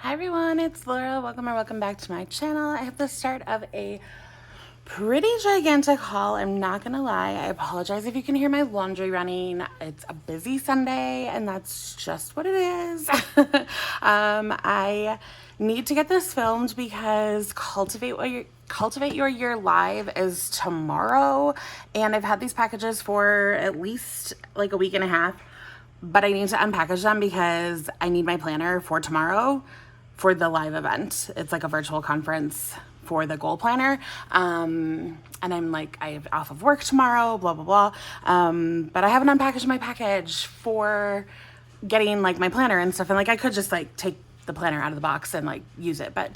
Hi everyone, it's Laura. Welcome back to my channel. I have the start of a pretty gigantic haul. I'm not gonna lie. I apologize if you can hear my laundry running. It's a busy Sunday and that's just what it is. I need to get this filmed because Cultivate Your Year Live is tomorrow, and I've had these packages for at least like a week and a half, but I need to unpackage them because I need my planner for tomorrow for the live event. It's like a virtual conference for the goal planner. And I'm like, I have off of work tomorrow, blah, blah, blah. But I haven't unpackaged my package for getting like my planner and stuff. And like, I could just like take the planner out of the box and like use it, but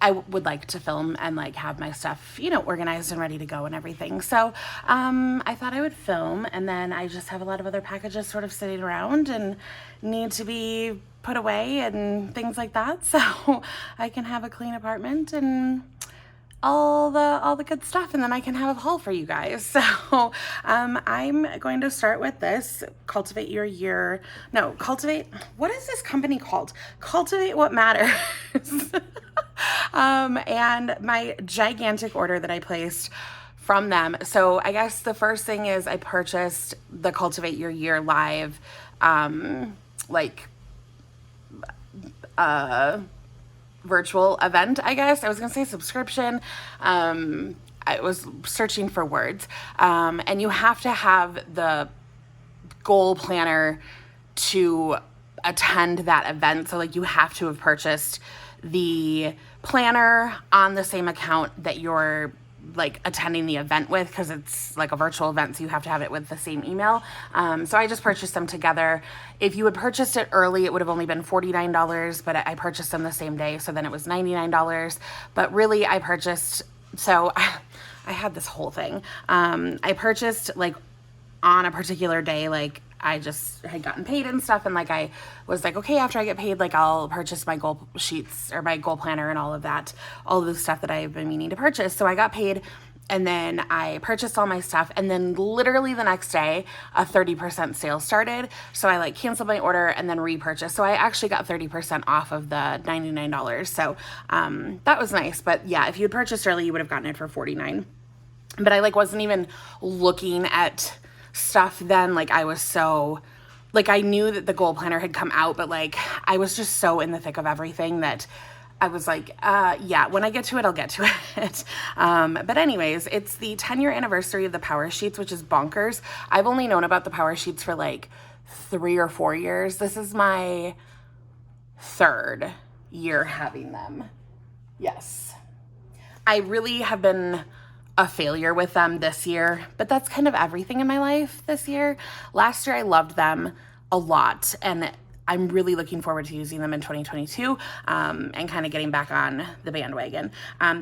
I would like to film and like have my stuff, organized and ready to go and everything. So I thought I would film, and then I just have a lot of other packages sort of sitting around and need to be put away and things like that. So I can have a clean apartment and all the good stuff, and then I can have a haul for you guys. So I'm going to start with this Cultivate, what is this company called? Cultivate What Matters. And my gigantic order that I placed from them. So I guess the first thing is I purchased the Cultivate Your Year Live virtual event, I guess. I was gonna say subscription. I was searching for words. And you have to have the goal planner to attend that event. So like you have to have purchased the planner on the same account that you're like attending the event with, because it's like a virtual event, so you have to have it with the same email. So I just purchased them together. If you had purchased it early, it would have only been $49, but I purchased them the same day, so then it was $99. But really I purchased, so I had this whole thing. I purchased like on a particular day, like I just had gotten paid and stuff, and like I was like, okay, after I get paid, like I'll purchase my goal sheets or my goal planner and all of the stuff that I've been meaning to purchase. So I got paid, and then I purchased all my stuff, and then literally the next day a 30% sale started. So I like canceled my order and then repurchased. So I actually got 30% off of the $99. So that was nice. But yeah, if you had purchased early, you would have gotten it for $49. But I like wasn't even looking at stuff then. Like I was so, like I knew that the goal planner had come out, but like I was just so in the thick of everything that I was like, yeah, when I get to it, I'll get to it. But anyways, it's the 10-year anniversary of the Power Sheets, which is bonkers. I've only known about the Power Sheets for like 3 or 4 years. This is my 3rd year having them. Yes. I really have been a failure with them this year, but that's kind of everything in my life this year. Last year I loved them a lot, and I'm really looking forward to using them in 2022 and kind of getting back on the bandwagon.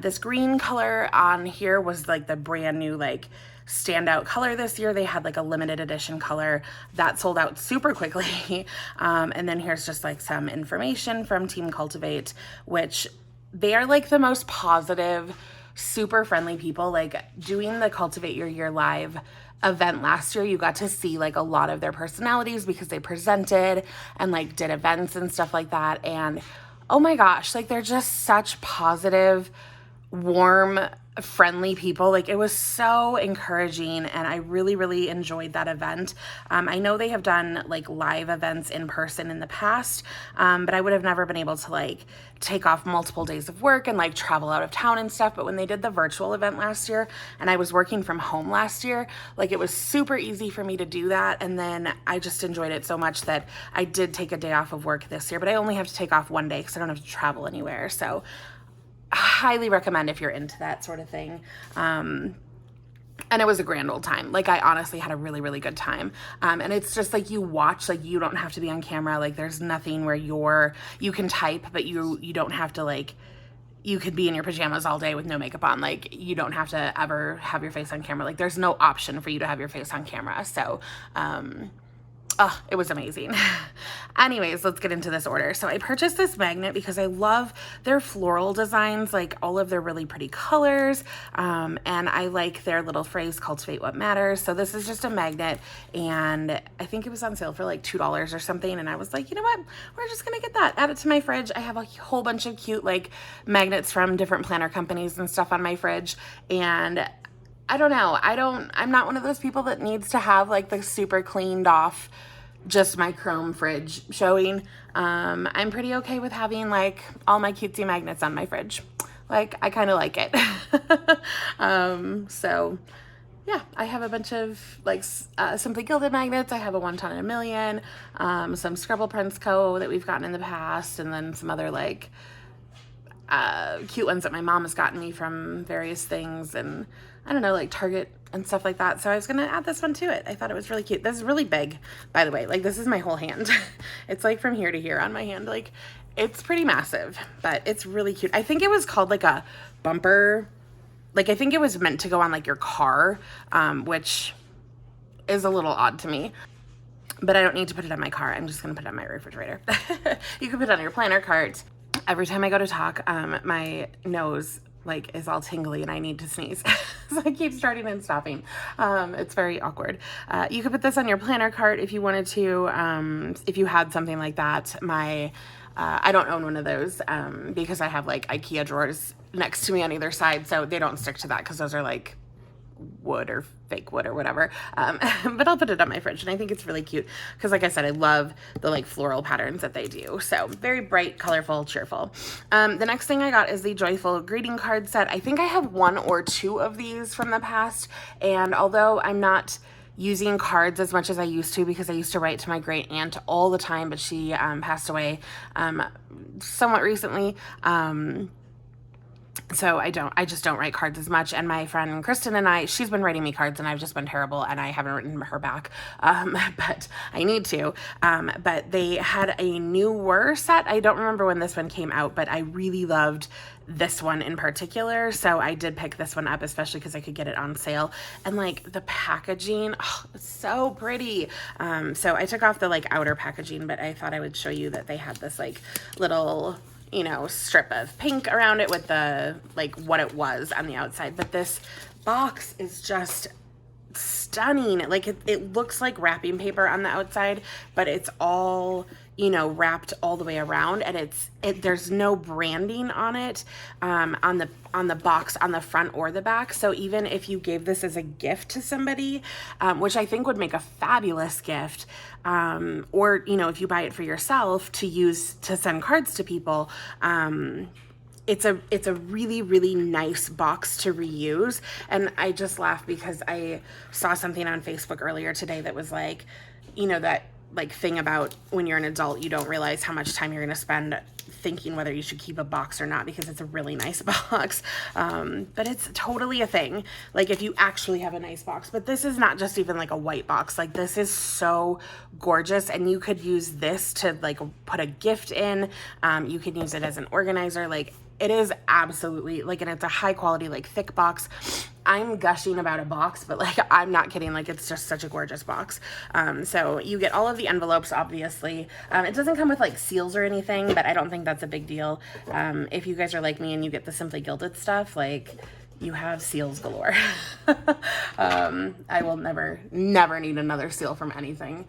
This green color on here was like the brand new like standout color this year. They had like a limited edition color that sold out super quickly. And then here's just like some information from Team Cultivate, which they are like the most positive, super friendly people. Like doing the Cultivate Your Year Live event last year, you got to see like a lot of their personalities because they presented and like did events and stuff like that. And oh my gosh, like they're just such positive, warm, friendly people. Like it was so encouraging, and I really, really enjoyed that event. I know they have done like live events in person in the past, but I would have never been able to like take off multiple days of work and like travel out of town and stuff. But when they did the virtual event last year, and I was working from home last year, like it was super easy for me to do that. And then I just enjoyed it so much that I did take a day off of work this year, but I only have to take off one day because I don't have to travel anywhere. So highly recommend if you're into that sort of thing. And it was a grand old time. Like I honestly had a really, really good time. And it's just like you watch, like you don't have to be on camera. Like there's nothing where you can type, but you don't have to like, you could be in your pajamas all day with no makeup on. Like you don't have to ever have your face on camera. Like there's no option for you to have your face on camera. So, Oh, it was amazing. Anyways, let's get into this order. So I purchased this magnet because I love their floral designs, like all of their really pretty colors. And I like their little phrase, cultivate what matters. So this is just a magnet, and I think it was on sale for like $2 or something. And I was like, you know what? We're just gonna get that, add it to my fridge. I have a whole bunch of cute like magnets from different planner companies and stuff on my fridge. And I don't know. I'm not one of those people that needs to have like the super cleaned off, just my chrome fridge showing. I'm pretty okay with having like all my cutesy magnets on my fridge. Like, I kind of like it. So yeah, I have a bunch of like Simply Gilded magnets. I have a 1 ton in a million, some Scribble Prints Co. that we've gotten in the past, and then some other like cute ones that my mom has gotten me from various things, and I don't know, like Target and stuff like that. So I was gonna add this one to it. I thought it was really cute. This is really big, by the way. Like, this is my whole hand. It's like from here to here on my hand. Like, it's pretty massive, but it's really cute. I think it was called like a bumper. Like, I think it was meant to go on like your car, which is a little odd to me. But I don't need to put it on my car. I'm just gonna put it on my refrigerator. You can put it on your planner cart. Every time I go to talk, my nose like is all tingly and I need to sneeze. So I keep starting and stopping. It's very awkward. You could put this on your planner cart if you wanted to, if you had something like that. I don't own one of those because I have like IKEA drawers next to me on either side, so they don't stick to that because those are like wood or fake wood or whatever. But I'll put it on my fridge, and I think it's really cute because, like I said, I love the like floral patterns that they do. So very bright, colorful, cheerful. The next thing I got is the Joyful Greeting Card set. I think I have 1 or 2 of these from the past, and although I'm not using cards as much as I used to, because I used to write to my great aunt all the time, but she passed away somewhat recently. So I just don't write cards as much. And my friend Kristen and she's been writing me cards, and I've just been terrible, and I haven't written her back. But I need to. But they had a newer set. I don't remember when this one came out, but I really loved this one in particular. So I did pick this one up, especially because I could get it on sale. And like the packaging, oh, it's so pretty. So I took off the like outer packaging, but I thought I would show you that they had this like little, you know, strip of pink around it with the like what it was on the outside. But this box is just stunning. Like it looks like wrapping paper on the outside, but it's all, you know, wrapped all the way around, and there's no branding on it on the box on the front or the back. So even if you gave this as a gift to somebody, which I think would make a fabulous gift, or, you know, if you buy it for yourself to use to send cards to people, it's a really, really nice box to reuse. And I just laugh because I saw something on Facebook earlier today that was like, you know, that like thing about when you're an adult, you don't realize how much time you're going to spend thinking whether you should keep a box or not, because it's a really nice box. But it's totally a thing, like if you actually have a nice box. But this is not just even like a white box. Like, this is so gorgeous, and you could use this to like put a gift in. You could use it as an organizer. Like, it is absolutely like, and it's a high quality, like thick box. I'm gushing about a box, but like, I'm not kidding. Like, it's just such a gorgeous box. So you get all of the envelopes, obviously. It doesn't come with like seals or anything, but I don't think that's a big deal. If you guys are like me and you get the Simply Gilded stuff, like, you have seals galore. I will never need another seal from anything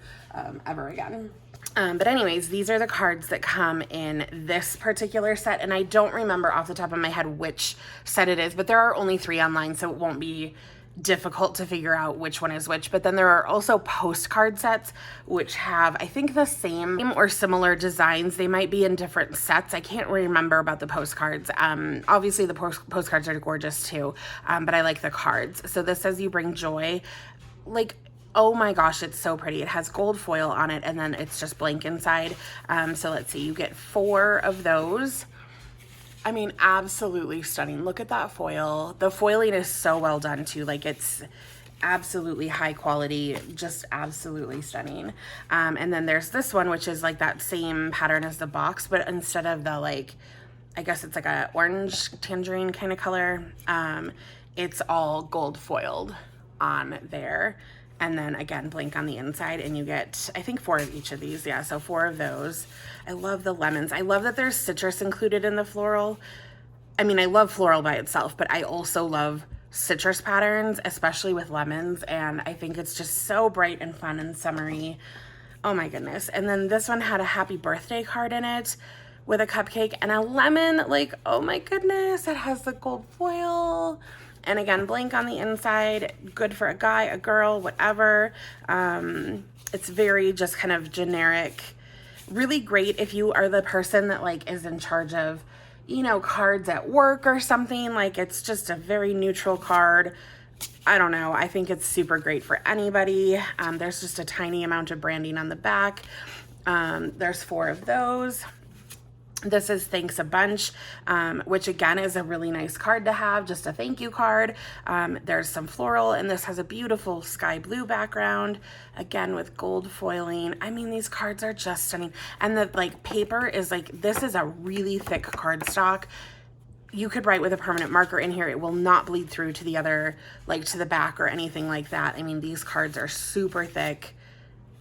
ever again. But anyways, these are the cards that come in this particular set, and I don't remember off the top of my head which set it is, but there are only 3 online, so it won't be difficult to figure out which one is which. But then there are also postcard sets, which have, I think, the same or similar designs. They might be in different sets. I can't remember about the postcards. Obviously the postcards are gorgeous too, but I like the cards. So this says, you bring joy. Like, oh my gosh, it's so pretty. It has gold foil on it, and then it's just blank inside. So let's see, you get 4 of those. I mean, absolutely stunning. Look at that foil. The foiling is so well done too. Like, it's absolutely high quality, just absolutely stunning. And then there's this one, which is like that same pattern as the box, but instead of the like, I guess it's like a orange tangerine kind of color, it's all gold foiled on there. And then again, blank on the inside, and you get, I think 4 of each of these. Yeah, so 4 of those. I love the lemons. I love that there's citrus included in the floral. I mean, I love floral by itself, but I also love citrus patterns, especially with lemons. And I think it's just so bright and fun and summery. Oh my goodness. And then this one had a happy birthday card in it with a cupcake and a lemon. Like, oh my goodness, it has the gold foil. And again, blank on the inside, good for a guy, a girl, whatever. It's very just kind of generic. Really great if you are the person that like is in charge of, you know, cards at work or something. Like, it's just a very neutral card. I don't know. I think it's super great for anybody. There's just a tiny amount of branding on the back. There's 4 of those. This is Thanks a Bunch, which again is a really nice card to have, just a thank you card. There's some floral, and this has a beautiful sky blue background, again with gold foiling. I mean, these cards are just stunning. And the like paper is like, this is a really thick cardstock. You could write with a permanent marker in here. It will not bleed through to the other, like to the back or anything like that. I mean, these cards are super thick,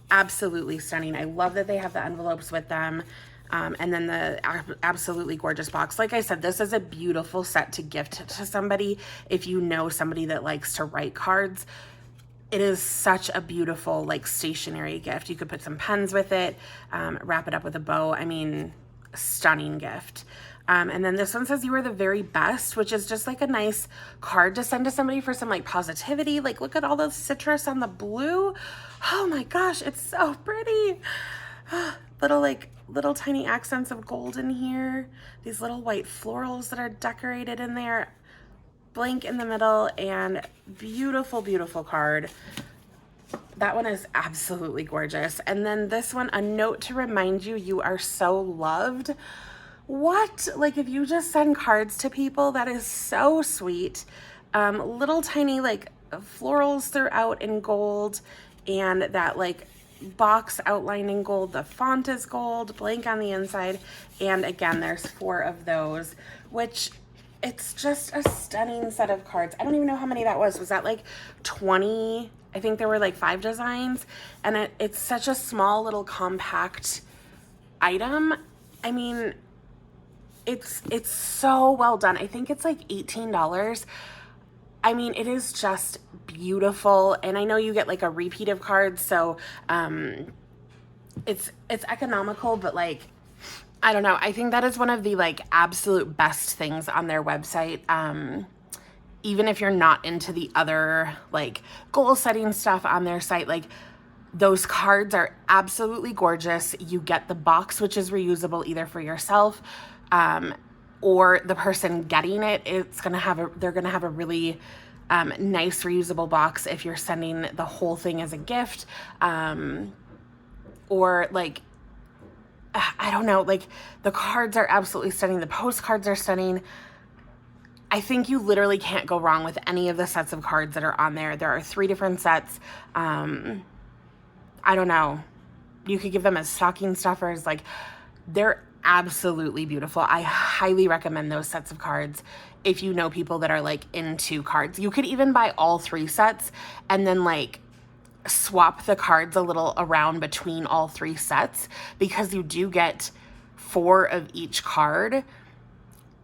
absolutely stunning. I love that they have the envelopes with them. And then the absolutely gorgeous box. Like I said, this is a beautiful set to gift to somebody if you know somebody that likes to write cards. It is such a beautiful, like, stationery gift. You could put some pens with it, wrap it up with a bow. I mean, stunning gift. And then this one says you are the very best, which is just like a nice card to send to somebody for some like positivity. Like, look at all the citrus on the blue. Oh my gosh, it's so pretty. Little tiny accents of gold in here. These little white florals that are decorated in there. Blank in the middle, and beautiful, beautiful card. That one is absolutely gorgeous. And then this one, a note to remind you, you are so loved. What? Like, if you just send cards to people, that is so sweet. Little tiny like florals throughout in gold, and that like box outlined in gold. The font is gold, blank on the inside. And again, there's 4 of those, which it's just a stunning set of cards. I don't even know how many that was. Was that like 20? I think there were like 5 designs, and it's such a small little compact item. I mean, it's so well done. I think it's like $18. I mean, it is just beautiful. And I know you get like a repeat of cards, so it's economical, but like, I don't know. I think that is one of the like absolute best things on their website. Even if you're not into the other like goal setting stuff on their site, like those cards are absolutely gorgeous. You get the box, which is reusable either for yourself, or the person getting it. They're gonna have a really nice reusable box if you're sending the whole thing as a gift, or like, I don't know, like the cards are absolutely stunning. The postcards are stunning. I think you literally can't go wrong with any of the sets of cards that are on there. There are 3 different sets. I don't know. You could give them as stocking stuffers. Like, they're absolutely beautiful. I highly recommend those sets of cards if you know people that are like into cards. You could even buy all 3 sets and then like swap the cards a little around between all 3 sets, because you do get 4 of each card.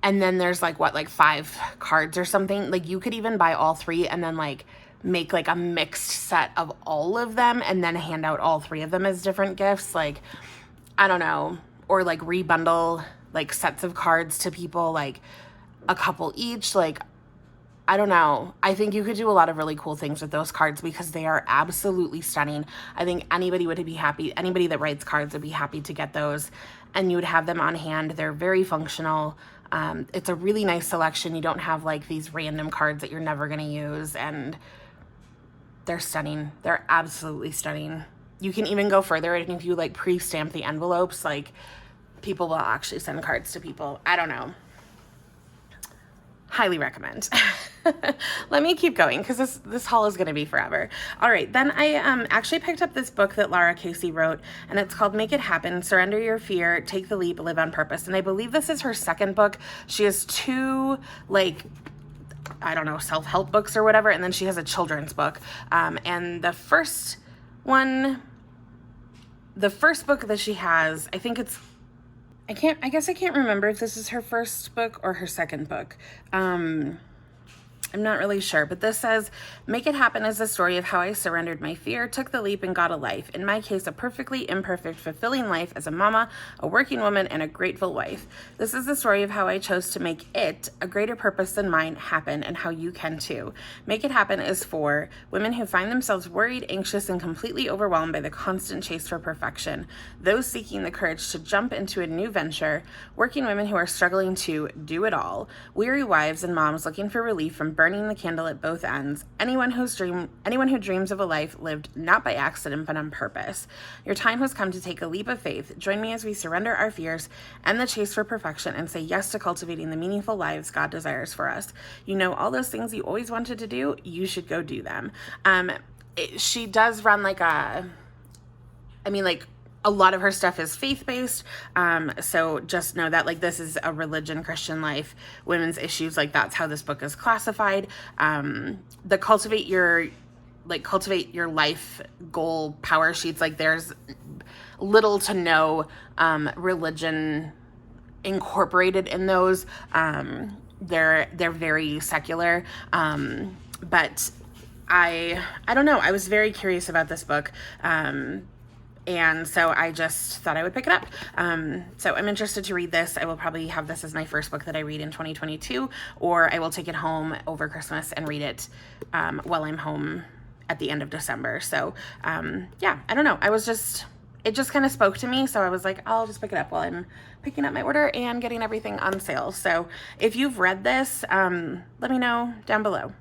And then there's like 5 cards or something. Like, you could even buy all 3 and then like make like a mixed set of all of them and then hand out all 3 of them as different gifts. Like, I don't know. Or like rebundle like sets of cards to people, like a couple each. Like, I don't know. I think you could do a lot of really cool things with those cards because they are absolutely stunning. I think anybody would be happy. Anybody that writes cards would be happy to get those, and you would have them on hand. They're very functional. It's a really nice selection. You don't have like these random cards that you're never going to use, and they're stunning. They're absolutely stunning. You can even go further, and if you like pre-stamp the envelopes, like people will actually send cards to people. I don't know. Highly recommend. Let me keep going because this haul is going to be forever. All right, then I actually picked up this book that Lara Casey wrote, and it's called Make It Happen, Surrender Your Fear, Take the Leap, Live on Purpose. And I believe this is her second book. She has 2 like I don't know, self-help books or whatever. And then she has a children's book. And the first book that she has, I think it's, I guess I can't remember if this is her first book or her second book. I'm not really sure, but this says, "Make It Happen" is the story of how I surrendered my fear, took the leap, and got a life. In my case, a perfectly imperfect, fulfilling life as a mama, a working woman, and a grateful wife. This is the story of how I chose to make it, a greater purpose than mine, happen, and how you can too. Make It Happen is for women who find themselves worried, anxious, and completely overwhelmed by the constant chase for perfection, those seeking the courage to jump into a new venture, working women who are struggling to do it all, weary wives and moms looking for relief from burning the candle at both ends, anyone who dreams of a life lived not by accident but on purpose. Your time has come to take a leap of faith. Join me as we surrender our fears and the chase for perfection and say yes to cultivating the meaningful lives God desires for us. You know, all those things you always wanted to do, you should go do them. She does run a lot of her stuff is faith-based, so just know that, like, this is a religion, Christian life, women's issues, like, that's how this book is classified. The Cultivate Your Life goal power sheets, like, there's little to no religion incorporated in those. They're very secular, but I don't know, I was very curious about this book, and so I just thought I would pick it up. So I'm interested to read this. I will probably have this as my first book that I read in 2022, or I will take it home over Christmas and read it while I'm home at the end of December. So yeah, I don't know. It just kind of spoke to me. So I was like, I'll just pick it up while I'm picking up my order and getting everything on sale. So if you've read this, let me know down below,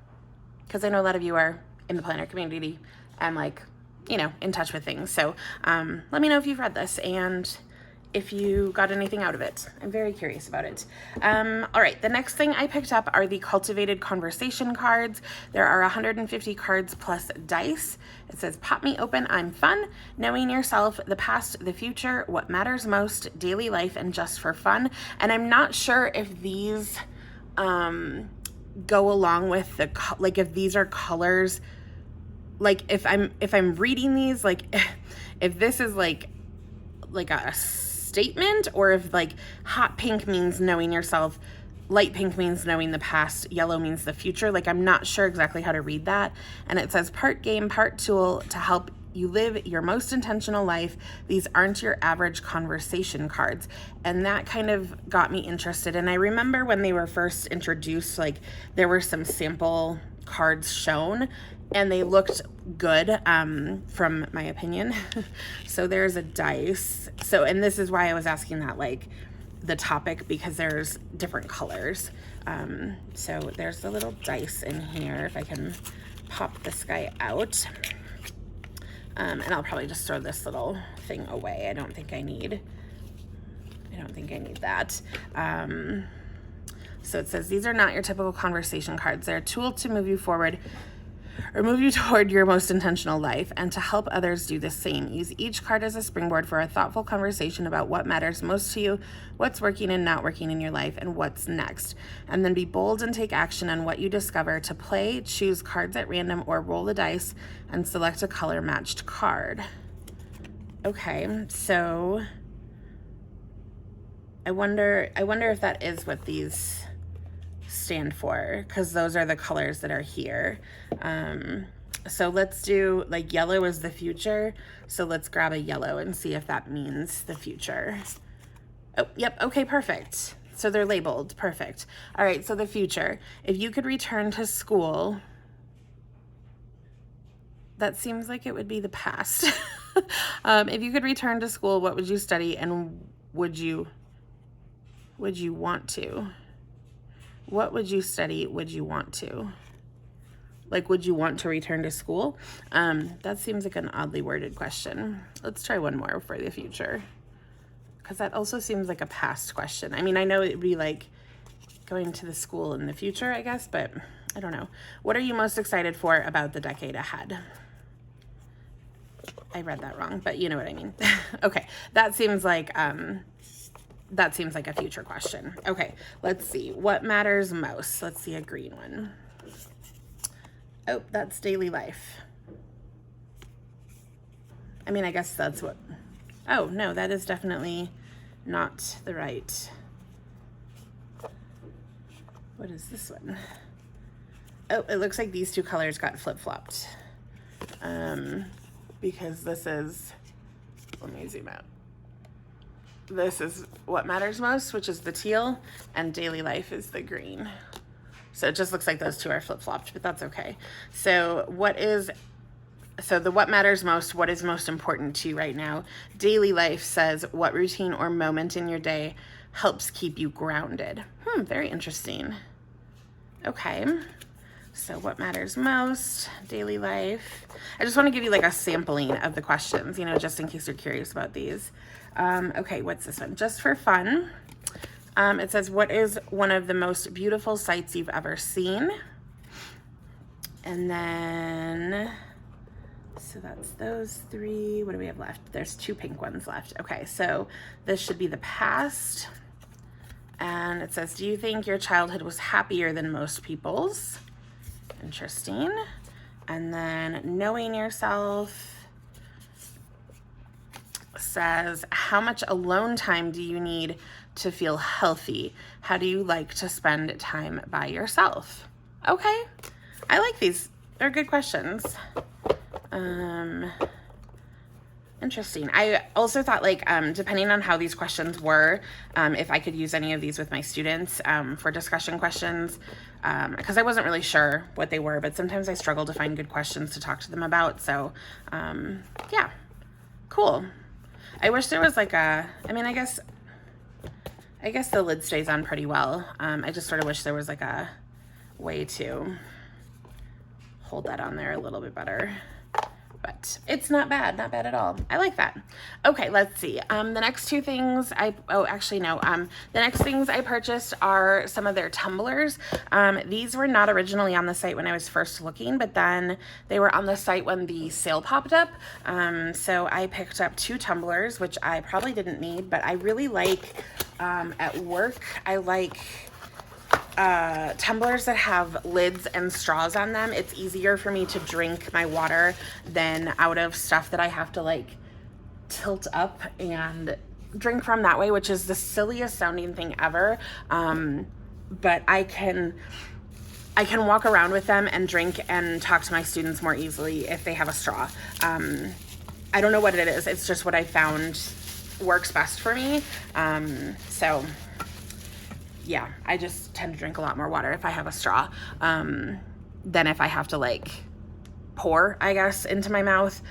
because I know a lot of you are in the planner community and, like, you know, in touch with things. So let me know if you've read this and if you got anything out of it. I'm very curious about it. All right, the next thing I picked up are the Cultivated conversation cards. There are 150 cards plus dice. It says, "Pop me open, I'm fun. Knowing yourself, the past, the future, what matters most, daily life, and just for fun." And I'm not sure if these go along with if these are colors. Like, if I'm reading these, like, if this is like a statement, or if, like, hot pink means knowing yourself, light pink means knowing the past, yellow means the future. Like, I'm not sure exactly how to read that. And it says, "Part game, part tool to help you live your most intentional life. These aren't your average conversation cards." And that kind of got me interested. And I remember when they were first introduced, like, there were some sample cards shown and they looked good, from my opinion. So there's a dice. So, and this is why I was asking that, like, the topic, because there's different colors. So there's the little dice in here. If I can pop this guy out. And I'll probably just throw this little thing away. I don't think I need that. So it says, "These are not your typical conversation cards. They're a tool to move you forward or move you toward your most intentional life, and to help others do the same. Use each card as a springboard for a thoughtful conversation about what matters most to you, what's working and not working in your life, and what's next. And then be bold and take action on what you discover. To play, choose cards at random or roll the dice and select a color matched card." Okay, so I wonder if that is what these stand for, because those are the colors that are here. So let's do, like, yellow is the future, so let's grab a yellow and see if that means the future. Oh, yep, okay, perfect. So they're labeled, perfect. All right, so the future. If you could return to school, that seems like it would be the past. If you could return to school, what would you study, and would you want to? What would you study? Would you want to? Like, would you want to return to school? That seems like an oddly worded question. Let's try one more for the future, because that also seems like a past question. I mean, I know it would be like going to the school in the future, I guess, but I don't know. What are you most excited for about the decade ahead? I read that wrong, but you know what I mean. Okay, that seems like a future question. Okay, let's see. What matters most? Let's see a green one. Oh, that's daily life. I mean, I guess that's what, oh no, that is definitely not the right. What is this one? Oh, it looks like these two colors got flip-flopped. Because this is, let me zoom out. This is what matters most, which is the teal, and daily life is the green. So it just looks like those two are flip-flopped, but that's okay. So the what matters most, what is most important to you right now? Daily life says what routine or moment in your day helps keep you grounded. Very interesting. Okay. So what matters most, daily life. I just want to give you like a sampling of the questions, you know, just in case you're curious about these. Okay, what's this one? Just for fun. It says, what is one of the most beautiful sights you've ever seen? And then, so that's those three. What do we have left? There's 2 pink ones left. Okay, so this should be the past. And it says, do you think your childhood was happier than most people's? Interesting. And then knowing yourself says, how much alone time do you need to feel healthy? How do you like to spend time by yourself? Okay, I like these. They're good questions. Interesting. I also thought, like, depending on how these questions were, if I could use any of these with my students for discussion questions, because I wasn't really sure what they were, but sometimes I struggle to find good questions to talk to them about. So, yeah, cool. I wish there was like a, I mean, I guess the lid stays on pretty well. I just sort of wish there was like a way to hold that on there a little bit better. But it's not bad at all. I like that. Okay, let's see. The next two things the next things I purchased are some of their tumblers. These were not originally on the site when I was first looking, but then they were on the site when the sale popped up. So I picked up 2 tumblers, which I probably didn't need, but I really like, at work, I like tumblers that have lids and straws on them. It's easier for me to drink my water than out of stuff that I have to like tilt up and drink from that way, which is the silliest sounding thing ever. But I can walk around with them and drink and talk to my students more easily if they have a straw. I don't know what it is. It's just what I found works best for me. So yeah, I just tend to drink a lot more water if I have a straw than if I have to like pour, I guess, into my mouth.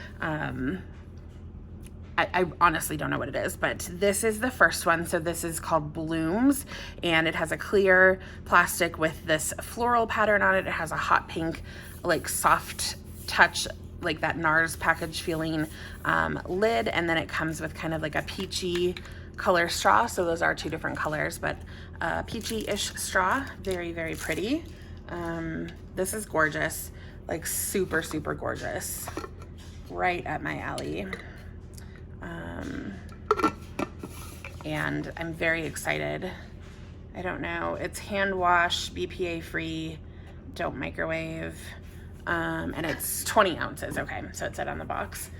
I honestly don't know what it is, but this is the first one. So this is called Blooms, and it has a clear plastic with this floral pattern on it. It has a hot pink, like soft touch, like that NARS package feeling lid, and then it comes with kind of like a peachy color straw. So those are 2 different colors, but peachy-ish straw. Very, very pretty. This is gorgeous, like super, super gorgeous. Right at my alley. And I'm very excited. I don't know. It's hand wash, BPA free, don't microwave. And it's 20 ounces. Okay, so it said on the box.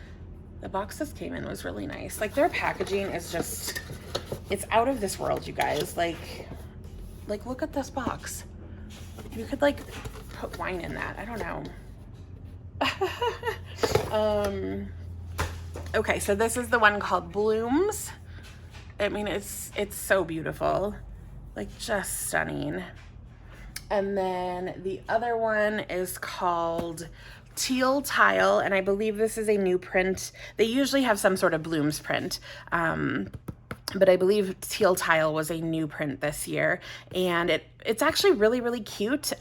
The box this came in was really nice. Like their packaging is just, it's out of this world, you guys. Like look at this box. You could like put wine in that. I don't know. Okay, so this is the one called Blooms. I mean, it's so beautiful, like just stunning. And then the other one is called Teal Tile, and I believe this is a new print. They usually have some sort of Blooms print, but I believe Teal Tile was a new print this year, and it's actually really, really cute.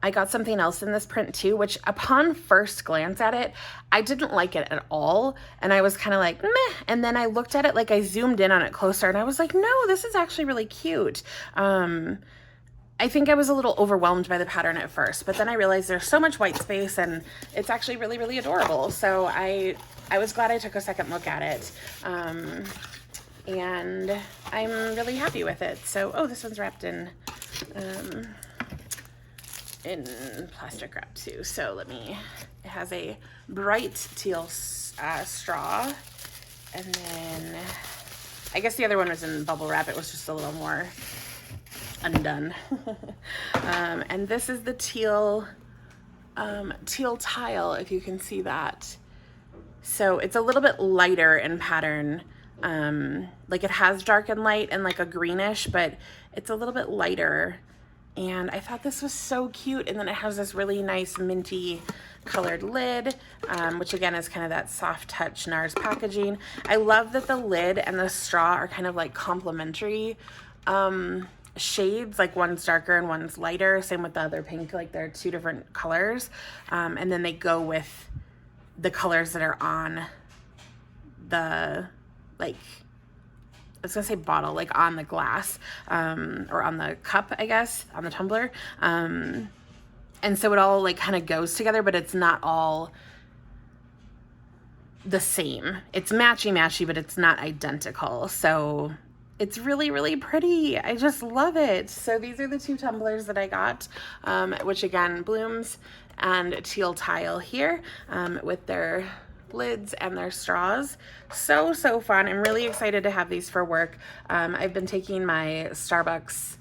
I got something else in this print too, which upon first glance at it, I didn't like it at all. And I was kind of like, meh. And then I looked at it, like I zoomed in on it closer, and I was like, no, this is actually really cute. I think I was a little overwhelmed by the pattern at first, but then I realized there's so much white space and it's actually really, really adorable. So I was glad I took a second look at it. And I'm really happy with it. So, oh, this one's wrapped in in plastic wrap too. So it has a bright teal straw, and then I guess the other one was in bubble wrap. It was just a little more undone. And this is the teal tile, if you can see that. So it's a little bit lighter in pattern. Like it has dark and light and like a greenish, but it's a little bit lighter. And I thought this was so cute. And then it has this really nice minty colored lid, which again is kind of that soft touch NARS packaging. I love that the lid and the straw are kind of like complementary shades, like one's darker and one's lighter. Same with the other pink, like they're two different colors. And then they go with the colors that are on the, like, I was gonna say bottle, like on the glass, or on the cup, I guess, on the tumbler. And so it all like kind of goes together, but it's not all the same. It's matchy, but it's not identical. So it's really, really pretty. I just love it. So these are the two tumblers that I got, which again, blooms and teal tile here, with their lids and their straws. So fun. I'm really excited to have these for work. I've been taking my Starbucks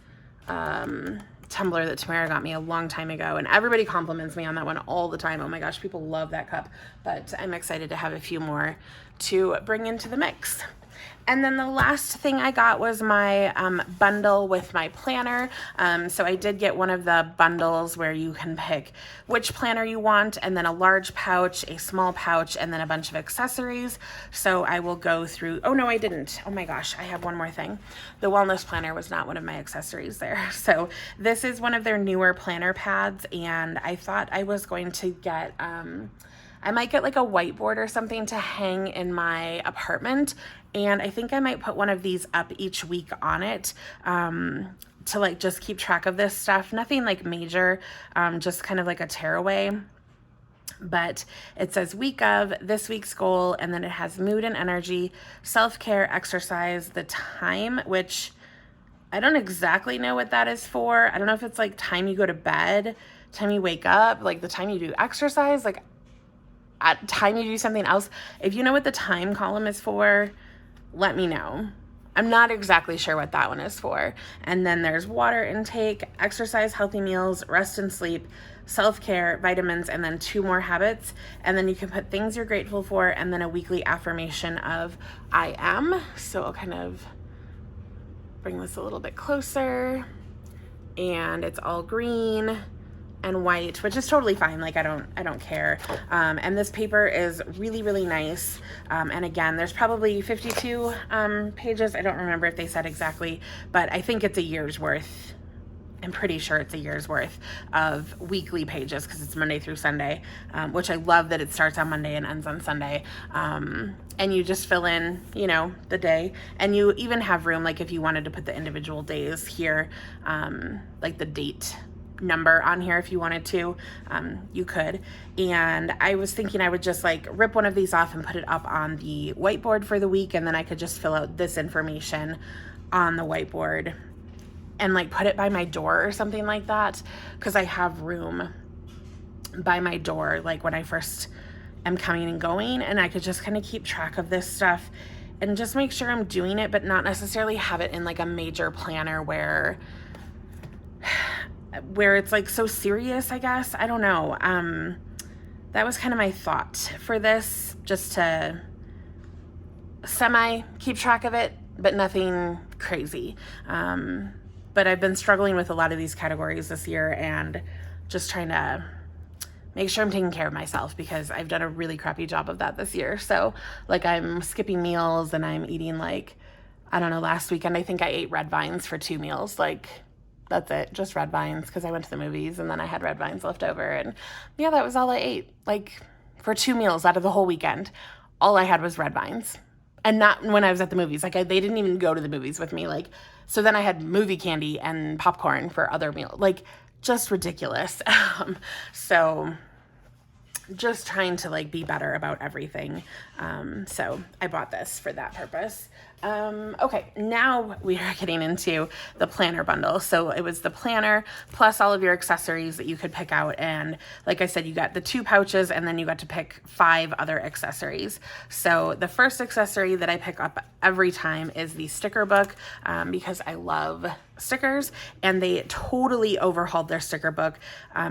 tumbler that Tamara got me a long time ago, and everybody compliments me on that one all the time. Oh my gosh, people love that cup. But I'm excited to have a few more to bring into the mix. And then the last thing I got was my bundle with my planner. So I did get one of the bundles where you can pick which planner you want, and then a large pouch, a small pouch, and then a bunch of accessories. So I will go through, oh no, I didn't. Oh my gosh, I have one more thing. The wellness planner was not one of my accessories there. So this is one of their newer planner pads, and I thought I was going to get, I might get like a whiteboard or something to hang in my apartment. And I think I might put one of these up each week on it, to like just keep track of this stuff. Nothing like major, just kind of like a tearaway. But it says week of, this week's goal, and then it has mood and energy, self-care, exercise, the time, which I don't exactly know what that is for. I don't know if it's like time you go to bed, time you wake up, like the time you do exercise, like at time you do something else. If you know what the time column is for, let me know. I'm not exactly sure what that one is for. And then there's water intake, exercise, healthy meals, rest and sleep, self-care, vitamins, and then 2 more habits. And then you can put things you're grateful for, and then a weekly affirmation of I am. So I'll kind of bring this a little bit closer, and it's all green and white, which is totally fine. Like I don't care. And this paper is really, really nice. And again, there's probably 52 pages. I don't remember if they said exactly, but I think it's a year's worth. I'm pretty sure it's a year's worth of weekly pages, because it's Monday through Sunday, which I love that it starts on Monday and ends on Sunday. And you just fill in, you know, the day, and you even have room, like if you wanted to put the individual days here, like the date number on here, if you wanted to, you could. And I was thinking I would just like rip one of these off and put it up on the whiteboard for the week, and then I could just fill out this information on the whiteboard and like put it by my door or something like that, because I have room by my door, like when I first am coming and going, and I could just kind of keep track of this stuff and just make sure I'm doing it, but not necessarily have it in like a major planner where it's like so serious, I guess. I don't know. That was kind of my thought for this, just to semi keep track of it, but nothing crazy. But I've been struggling with a lot of these categories this year, and just trying to make sure I'm taking care of myself, because I've done a really crappy job of that this year. So like I'm skipping meals, and I'm eating like, I don't know, last weekend I think I ate red vines for 2 meals. Like that's it, just red vines, because I went to the movies and then I had red vines left over. And yeah, that was all I ate, like for 2 meals out of the whole weekend. All I had was red vines. And not when I was at the movies. Like they didn't even go to the movies with me. Like, so then I had movie candy and popcorn for other meals. Like just ridiculous. So just trying to like be better about everything. So I bought this for that purpose. Okay, now we are getting into the planner bundle. So it was the planner plus all of your accessories that you could pick out. And like I said, you got the 2 pouches and then you got to pick 5 other accessories. So the first accessory that I pick up every time is the sticker book, because I love stickers, and they totally overhauled their sticker book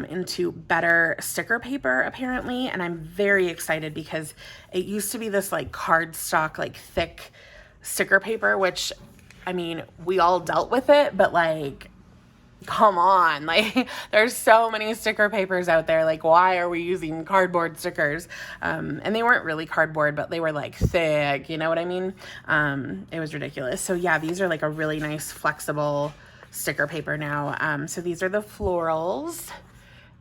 into better sticker paper apparently. And I'm very excited because it used to be this like cardstock, like thick sticker paper, which, I mean, we all dealt with it, but like, come on, like there's so many sticker papers out there. Like, why are we using cardboard stickers? And they weren't really cardboard, but they were like thick, you know what I mean? It was ridiculous. So yeah, these are like a really nice flexible sticker paper now. So these are the florals.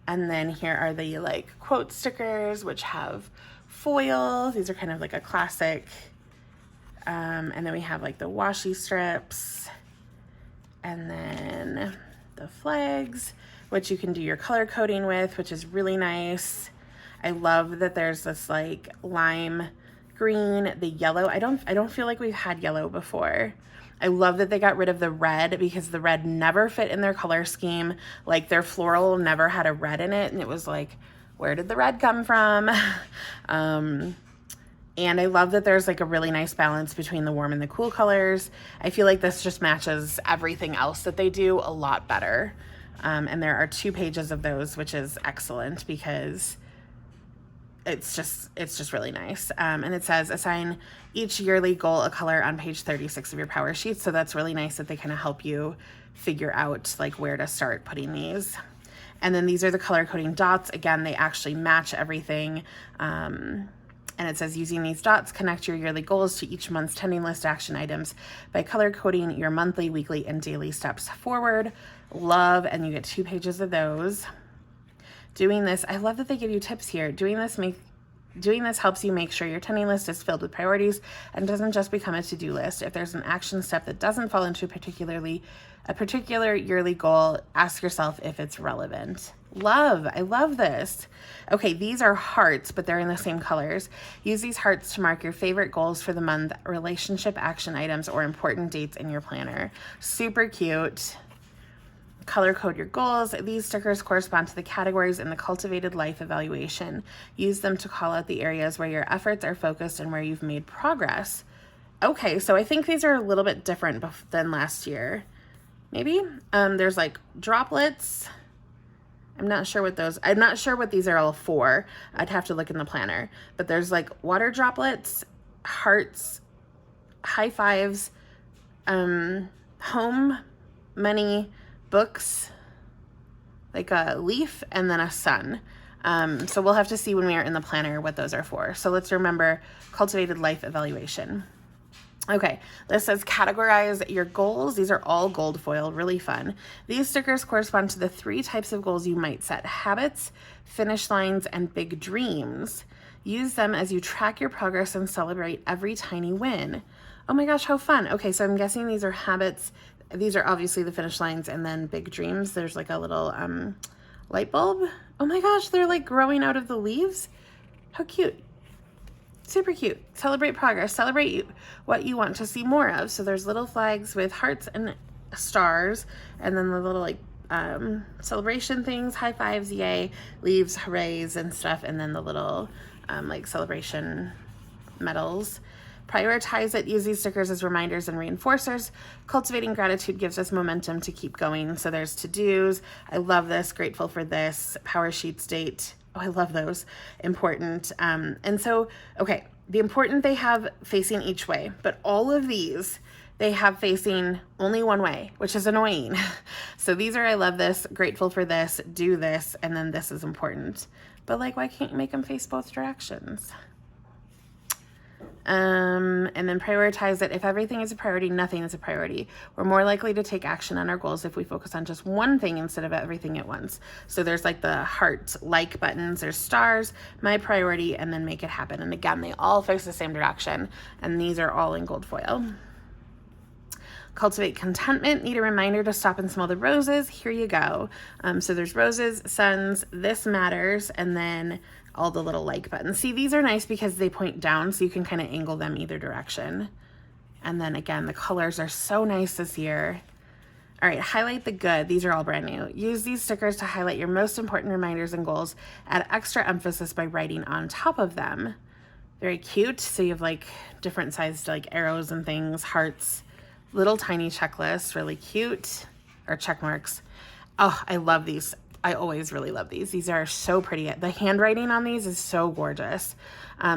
And then here are the like quote stickers, which have foil. These are kind of like a classic. And then we have like the washi strips, and then the flags, which you can do your color coding with, which is really nice. I love that there's this like lime green, the yellow. I don't feel like we've had yellow before. I love that they got rid of the red because the red never fit in their color scheme. Like their floral never had a red in it, and it was like, where did the red come from? And I love that there's like a really nice balance between the warm and the cool colors. I feel like this just matches everything else that they do a lot better. And there are 2 pages of those, which is excellent because it's just really nice. And it says assign each yearly goal a color on page 36 of your power sheet. So that's really nice that they kind of help you figure out like where to start putting these. And then these are the color coding dots. Again, they actually match everything. And it says using these dots, connect your yearly goals to each month's tending list action items by color coding your monthly, weekly, and daily steps forward. Love, and you get 2 pages of those. Doing this, I love that they give you tips here. Doing this helps you make sure your tending list is filled with priorities and doesn't just become a to-do list. If there's an action step that doesn't fall into a particular yearly goal, ask yourself if it's relevant. I love this. Okay, these are hearts, but they're in the same colors. Use these hearts to mark your favorite goals for the month, relationship action items, or important dates in your planner. Super cute. Color code your goals. These stickers correspond to the categories in the Cultivated life evaluation. Use them to call out the areas where your efforts are focused and where you've made progress. Okay, so I think these are a little bit different than last year. Maybe. There's like droplets. I'm not sure what these are all for. I'd have to look in the planner. But there's like water droplets, hearts, high fives, home, money, books, like a leaf, and then a sun. So we'll have to see when we are in the planner what those are for. So let's remember Cultivated life evaluation. Okay, this says categorize your goals. These are all gold foil, really fun. These stickers correspond to the 3 types of goals you might set: habits, finish lines, and big dreams. Use them as you track your progress and celebrate every tiny win. Oh my gosh, how fun. Okay, so I'm guessing these are habits. These are obviously the finish lines, and then big dreams. There's like a little light bulb. Oh my gosh, they're like growing out of the leaves. How cute. Super cute. Celebrate progress. Celebrate what you want to see more of. So there's little flags with hearts and stars, and then the little like celebration things, high fives, yay, leaves, hoorays, and stuff, and then the little like celebration medals. Prioritize it. Use these stickers as reminders and reinforcers. Cultivating gratitude gives us momentum to keep going. So there's to-dos. I love this. Grateful for this. Power sheets date. Oh, I love those. Important. And so, okay, the important they have facing each way, but all of these they have facing only one way, which is annoying. So these are, I love this, grateful for this, do this, and then this is important. But like, why can't you make them face both directions? And then prioritize it. If everything is a priority, nothing is a priority. We're more likely to take action on our goals if we focus on just one thing instead of everything at once. So there's like the heart like buttons, there's stars, my priority, and then make it happen. And again, they all face the same direction. And these are all in gold foil. Cultivate contentment. Need a reminder to stop and smell the roses. Here you go. So there's roses, suns, this matters, and then all the little like buttons. See, these are nice because they point down, so you can kind of angle them either direction. And then again, the colors are so nice this year. All right, highlight the good. These are all brand new. Use these stickers to highlight your most important reminders and goals. Add extra emphasis by writing on top of them. Very cute. So you have like different sized like arrows and things, hearts, little tiny checklists, really cute, or check marks. Oh, I love these. I always really love these. These are so pretty. The handwriting on these is so gorgeous.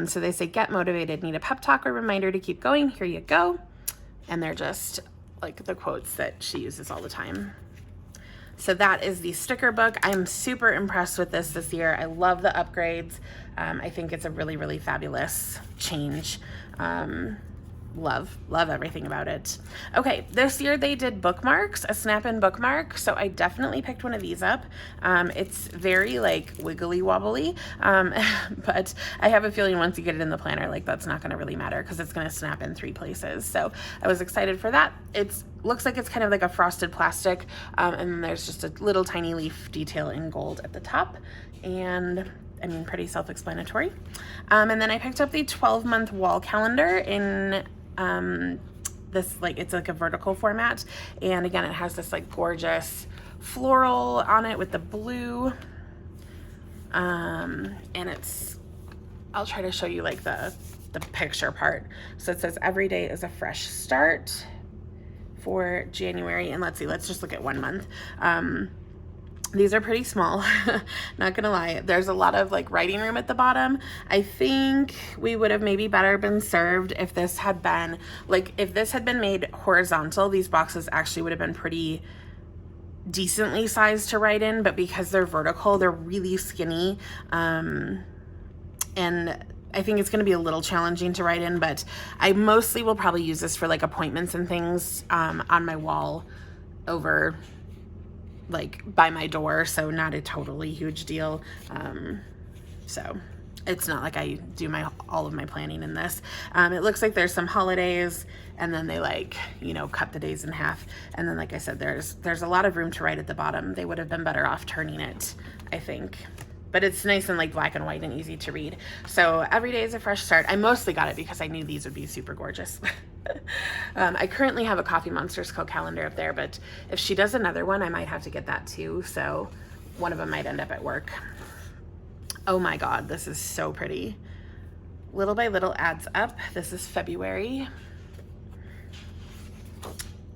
So they say, get motivated, need a pep talk or reminder to keep going. Here you go. And they're just like the quotes that she uses all the time. So that is the sticker book. I'm super impressed with this year. I love the upgrades. I think it's a really, really fabulous change. Love everything about it. Okay, this year they did bookmarks, a snap-in bookmark. So I definitely picked one of these up. It's very like wiggly wobbly, but I have a feeling once you get it in the planner, like that's not gonna really matter because it's gonna snap in 3 places. So I was excited for that. It looks like it's kind of like a frosted plastic, and then there's just a little tiny leaf detail in gold at the top. And I mean, pretty self-explanatory. And then I picked up the 12-month wall calendar in this, like, it's like a vertical format. And again, it has this like gorgeous floral on it with the blue. And it's, I'll try to show you like the picture part. So it says every day is a fresh start for January. And let's see, let's just look at 1 month. These are pretty small, not gonna lie. There's a lot of like writing room at the bottom. I think we would have maybe better been served if this had been, like if this had been made horizontal, these boxes actually would have been pretty decently sized to write in, but because they're vertical, they're really skinny. And I think it's gonna be a little challenging to write in, but I mostly will probably use this for like appointments and things on my wall over like by my door, so not a totally huge deal. So it's not like I do all of my planning in this. It looks like there's some holidays, and then they like, you know, cut the days in half. And then, like I said, there's a lot of room to write at the bottom. They would have been better off turning it, I think. But it's nice and like black and white and easy to read. So every day is a fresh start. I mostly got it because I knew these would be super gorgeous. I currently have a Coffee Monsters co-calendar up there, but if she does another one, I might have to get that too. So one of them might end up at work. Oh my God, this is so pretty. Little by little adds up. This is February.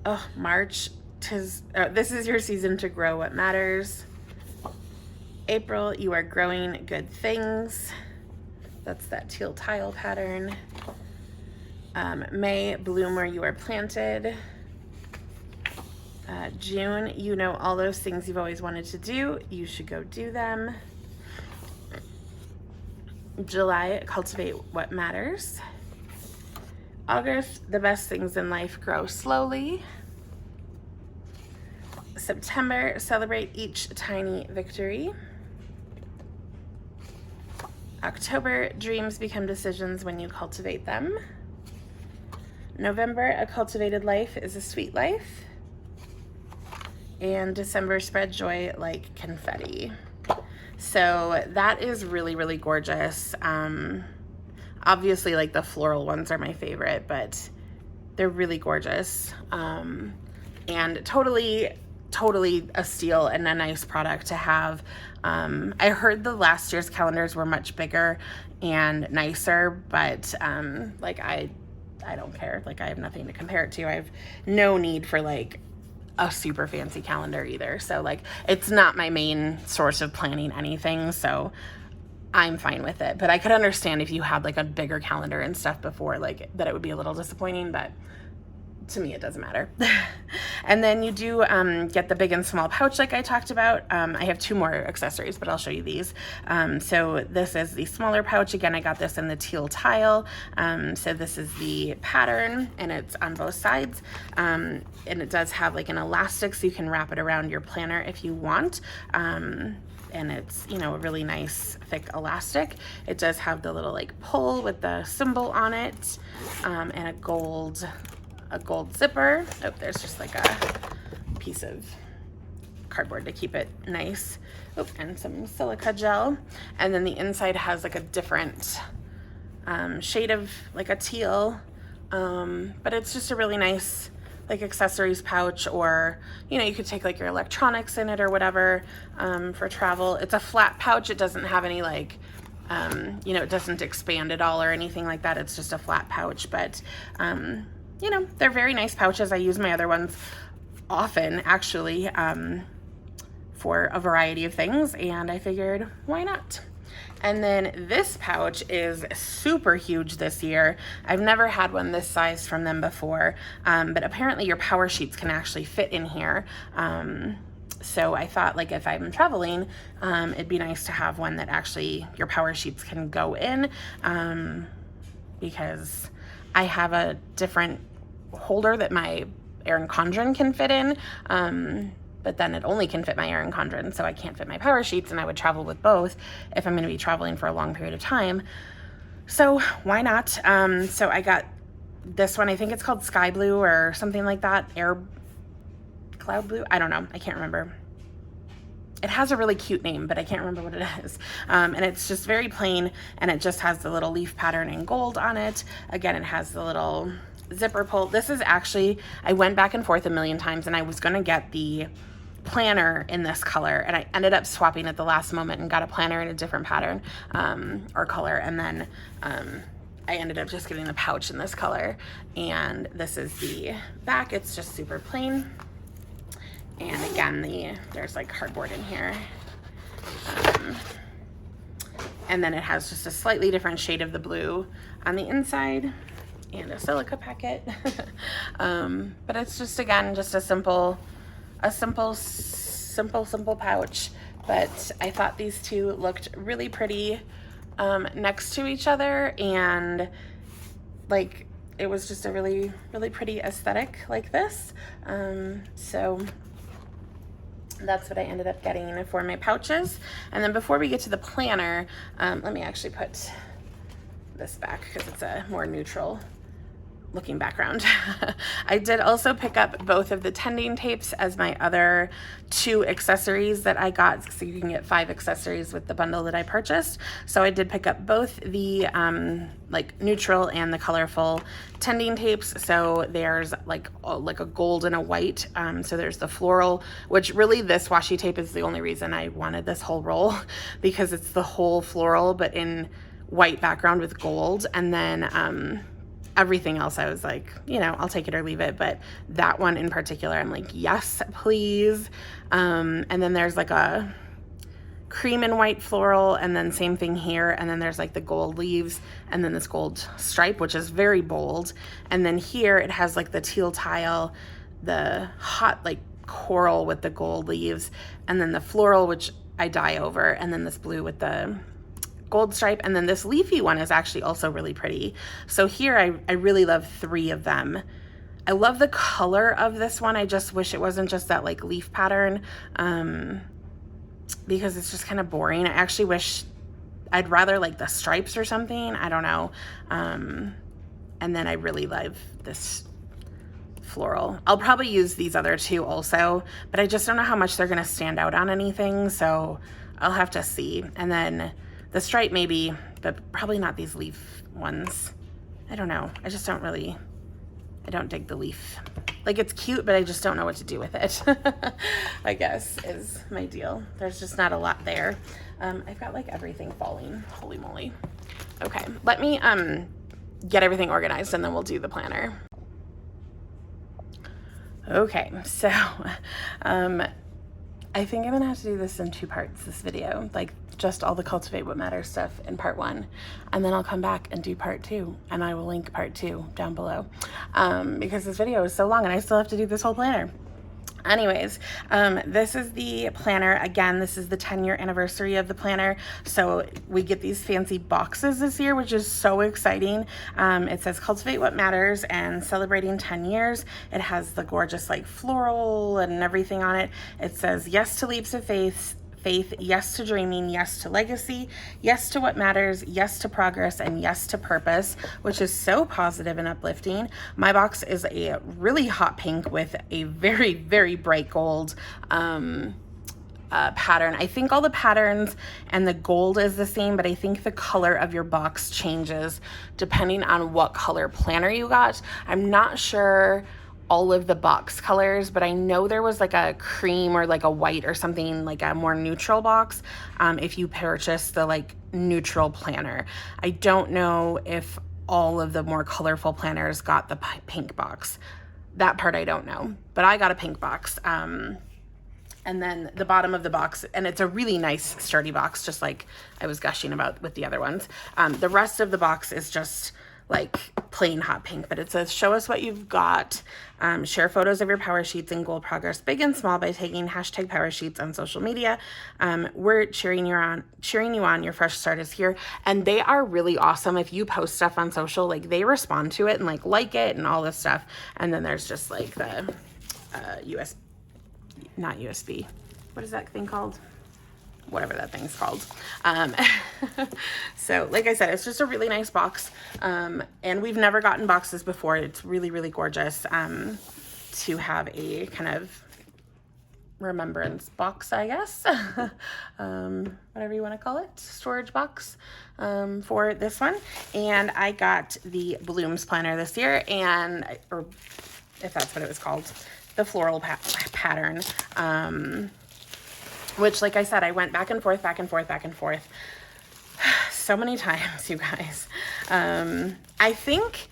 Oh, March. This is your season to grow what matters. April, you are growing good things. That's that teal tile pattern. May, bloom where you are planted. June, you know all those things you've always wanted to do. You should go do them. July, cultivate what matters. August, the best things in life grow slowly. September, celebrate each tiny victory. October, dreams become decisions when you cultivate them. November, a cultivated life is a sweet life. And December, spread joy like confetti. So that is really, really gorgeous. Obviously, like the floral ones are my favorite, but they're really gorgeous. And totally a steal and a nice product to have. I heard the last year's calendars were much bigger and nicer, but like I don't care. Like I have nothing to compare it to. I have no need for like a super fancy calendar either. So like it's not my main source of planning anything, so I'm fine with it. But I could understand if you had like a bigger calendar and stuff before, like that it would be a little disappointing, but to me, it doesn't matter. And then you do get the big and small pouch like I talked about. I have 2 more accessories, but I'll show you these. So this is the smaller pouch. Again, I got this in the teal tile. So this is the pattern, and it's on both sides. And it does have like an elastic, so you can wrap it around your planner if you want. And it's, you know, a really nice thick elastic. It does have the little like pull with the symbol on it, and a gold zipper. Oh, there's just like a piece of cardboard to keep it nice. Oh, and some silica gel. And then the inside has like a different shade of like a teal, but it's just a really nice like accessories pouch, or you know, you could take like your electronics in it or whatever for travel. It's a flat pouch. It doesn't have any like you know, it doesn't expand at all or anything like that. It's just a flat pouch, but you know, they're very nice pouches. I use my other ones often actually for a variety of things, and I figured why not. And then this pouch is super huge this year. I've never had one this size from them before, but apparently your power sheets can actually fit in here. So I thought, like, if I'm traveling, it'd be nice to have one that actually your power sheets can go in, because I have a different holder that my Erin Condren can fit in, but then it only can fit my Erin Condren, so I can't fit my power sheets, and I would travel with both if I'm going to be traveling for a long period of time. So why not? So I got this one. I think it's called Sky Blue or something like that. Air Cloud Blue? I don't know. I can't remember. It has a really cute name, but I can't remember what it is. And it's just very plain, and it just has the little leaf pattern in gold on it. Again, it has the little zipper pull. This is actually, I went back and forth a million times, and I was going to get the planner in this color, and I ended up swapping at the last moment and got a planner in a different pattern or color, and then I ended up just getting the pouch in this color. And this is the back. It's just super plain, and again, there's like cardboard in here, and then it has just a slightly different shade of the blue on the inside and a silica packet. But it's just, again, just a simple pouch. But I thought these two looked really pretty next to each other, and like it was just a really, really pretty aesthetic like this. So that's what I ended up getting for my pouches. And then before we get to the planner, let me actually put this back because it's a more neutral looking background. I did also pick up both of the tending tapes as my other 2 accessories that I got, so you can get 5 accessories with the bundle that I purchased. So I did pick up both the like neutral and the colorful tending tapes. So there's like a gold and a white. So there's the floral, which really this washi tape is the only reason I wanted this whole roll, because it's the whole floral but in white background with gold. And then everything else I was like, you know, I'll take it or leave it, but that one in particular I'm like, yes please. And then there's like a cream and white floral, and then same thing here, and then there's like the gold leaves, and then this gold stripe, which is very bold, and then here it has like the teal tile, the hot like coral with the gold leaves, and then the floral, which I dye over, and then this blue with the gold stripe, and then this leafy one is actually also really pretty. So here I really love 3 of them. I love the color of this one. I just wish it wasn't just that like leaf pattern, because it's just kind of boring. I actually wish I'd rather like the stripes or something. I don't know. And then I really love this floral. I'll probably use these other 2 also, but I just don't know how much they're gonna stand out on anything, so I'll have to see. And then the stripe maybe, but probably not these leaf ones. I don't know. I just don't really, I don't dig the leaf. Like, it's cute, but I just don't know what to do with it, I guess is my deal. There's just not a lot there. I've got like everything falling. Holy moly. Okay, let me get everything organized, and then we'll do the planner. Okay, so I think I'm gonna have to do this in 2 parts, this video, like just all the Cultivate What Matters stuff in part 1, and then I'll come back and do part 2, and I will link part 2 down below, because this video is so long and I still have to do this whole planner. Anyways, this is the planner. Again, this is the 10-year anniversary of the planner, so we get these fancy boxes this year, which is so exciting. It says Cultivate What Matters and celebrating 10 years. It has the gorgeous like floral and everything on it. It says yes to leaps of faith, yes to dreaming, yes to legacy, yes to what matters, yes to progress, and yes to purpose, which is so positive and uplifting. My box is a really hot pink with a very, very bright gold pattern. I think all the patterns and the gold is the same, but I think the color of your box changes depending on what color planner you got. I'm not sure all of the box colors, but I know there was like a cream or like a white or something, like a more neutral box, if you purchase the like neutral planner. I don't know if all of the more colorful planners got the pink box. That part I don't know, but I got a pink box. And then the bottom of the box, and it's a really nice sturdy box, just like I was gushing about with the other ones. The rest of the box is just like plain hot pink, but it says, show us what you've got. Share photos of your power sheets and goal progress, big and small, by tagging hashtag power sheets on social media. We're cheering you on. Your fresh start is here. And they are really awesome. If you post stuff on social, like they respond to it and like it and all this stuff. And then there's just like the not USB. What is that thing called? Whatever that thing's called. So like I said, it's just a really nice box. And we've never gotten boxes before. It's really, really gorgeous to have a kind of remembrance box, I guess. Whatever you want to call it, storage box for this one. And I got the Blooms planner this year, or if that's what it was called, the floral pattern, which, like I said, I went back and forth so many times, you guys. I think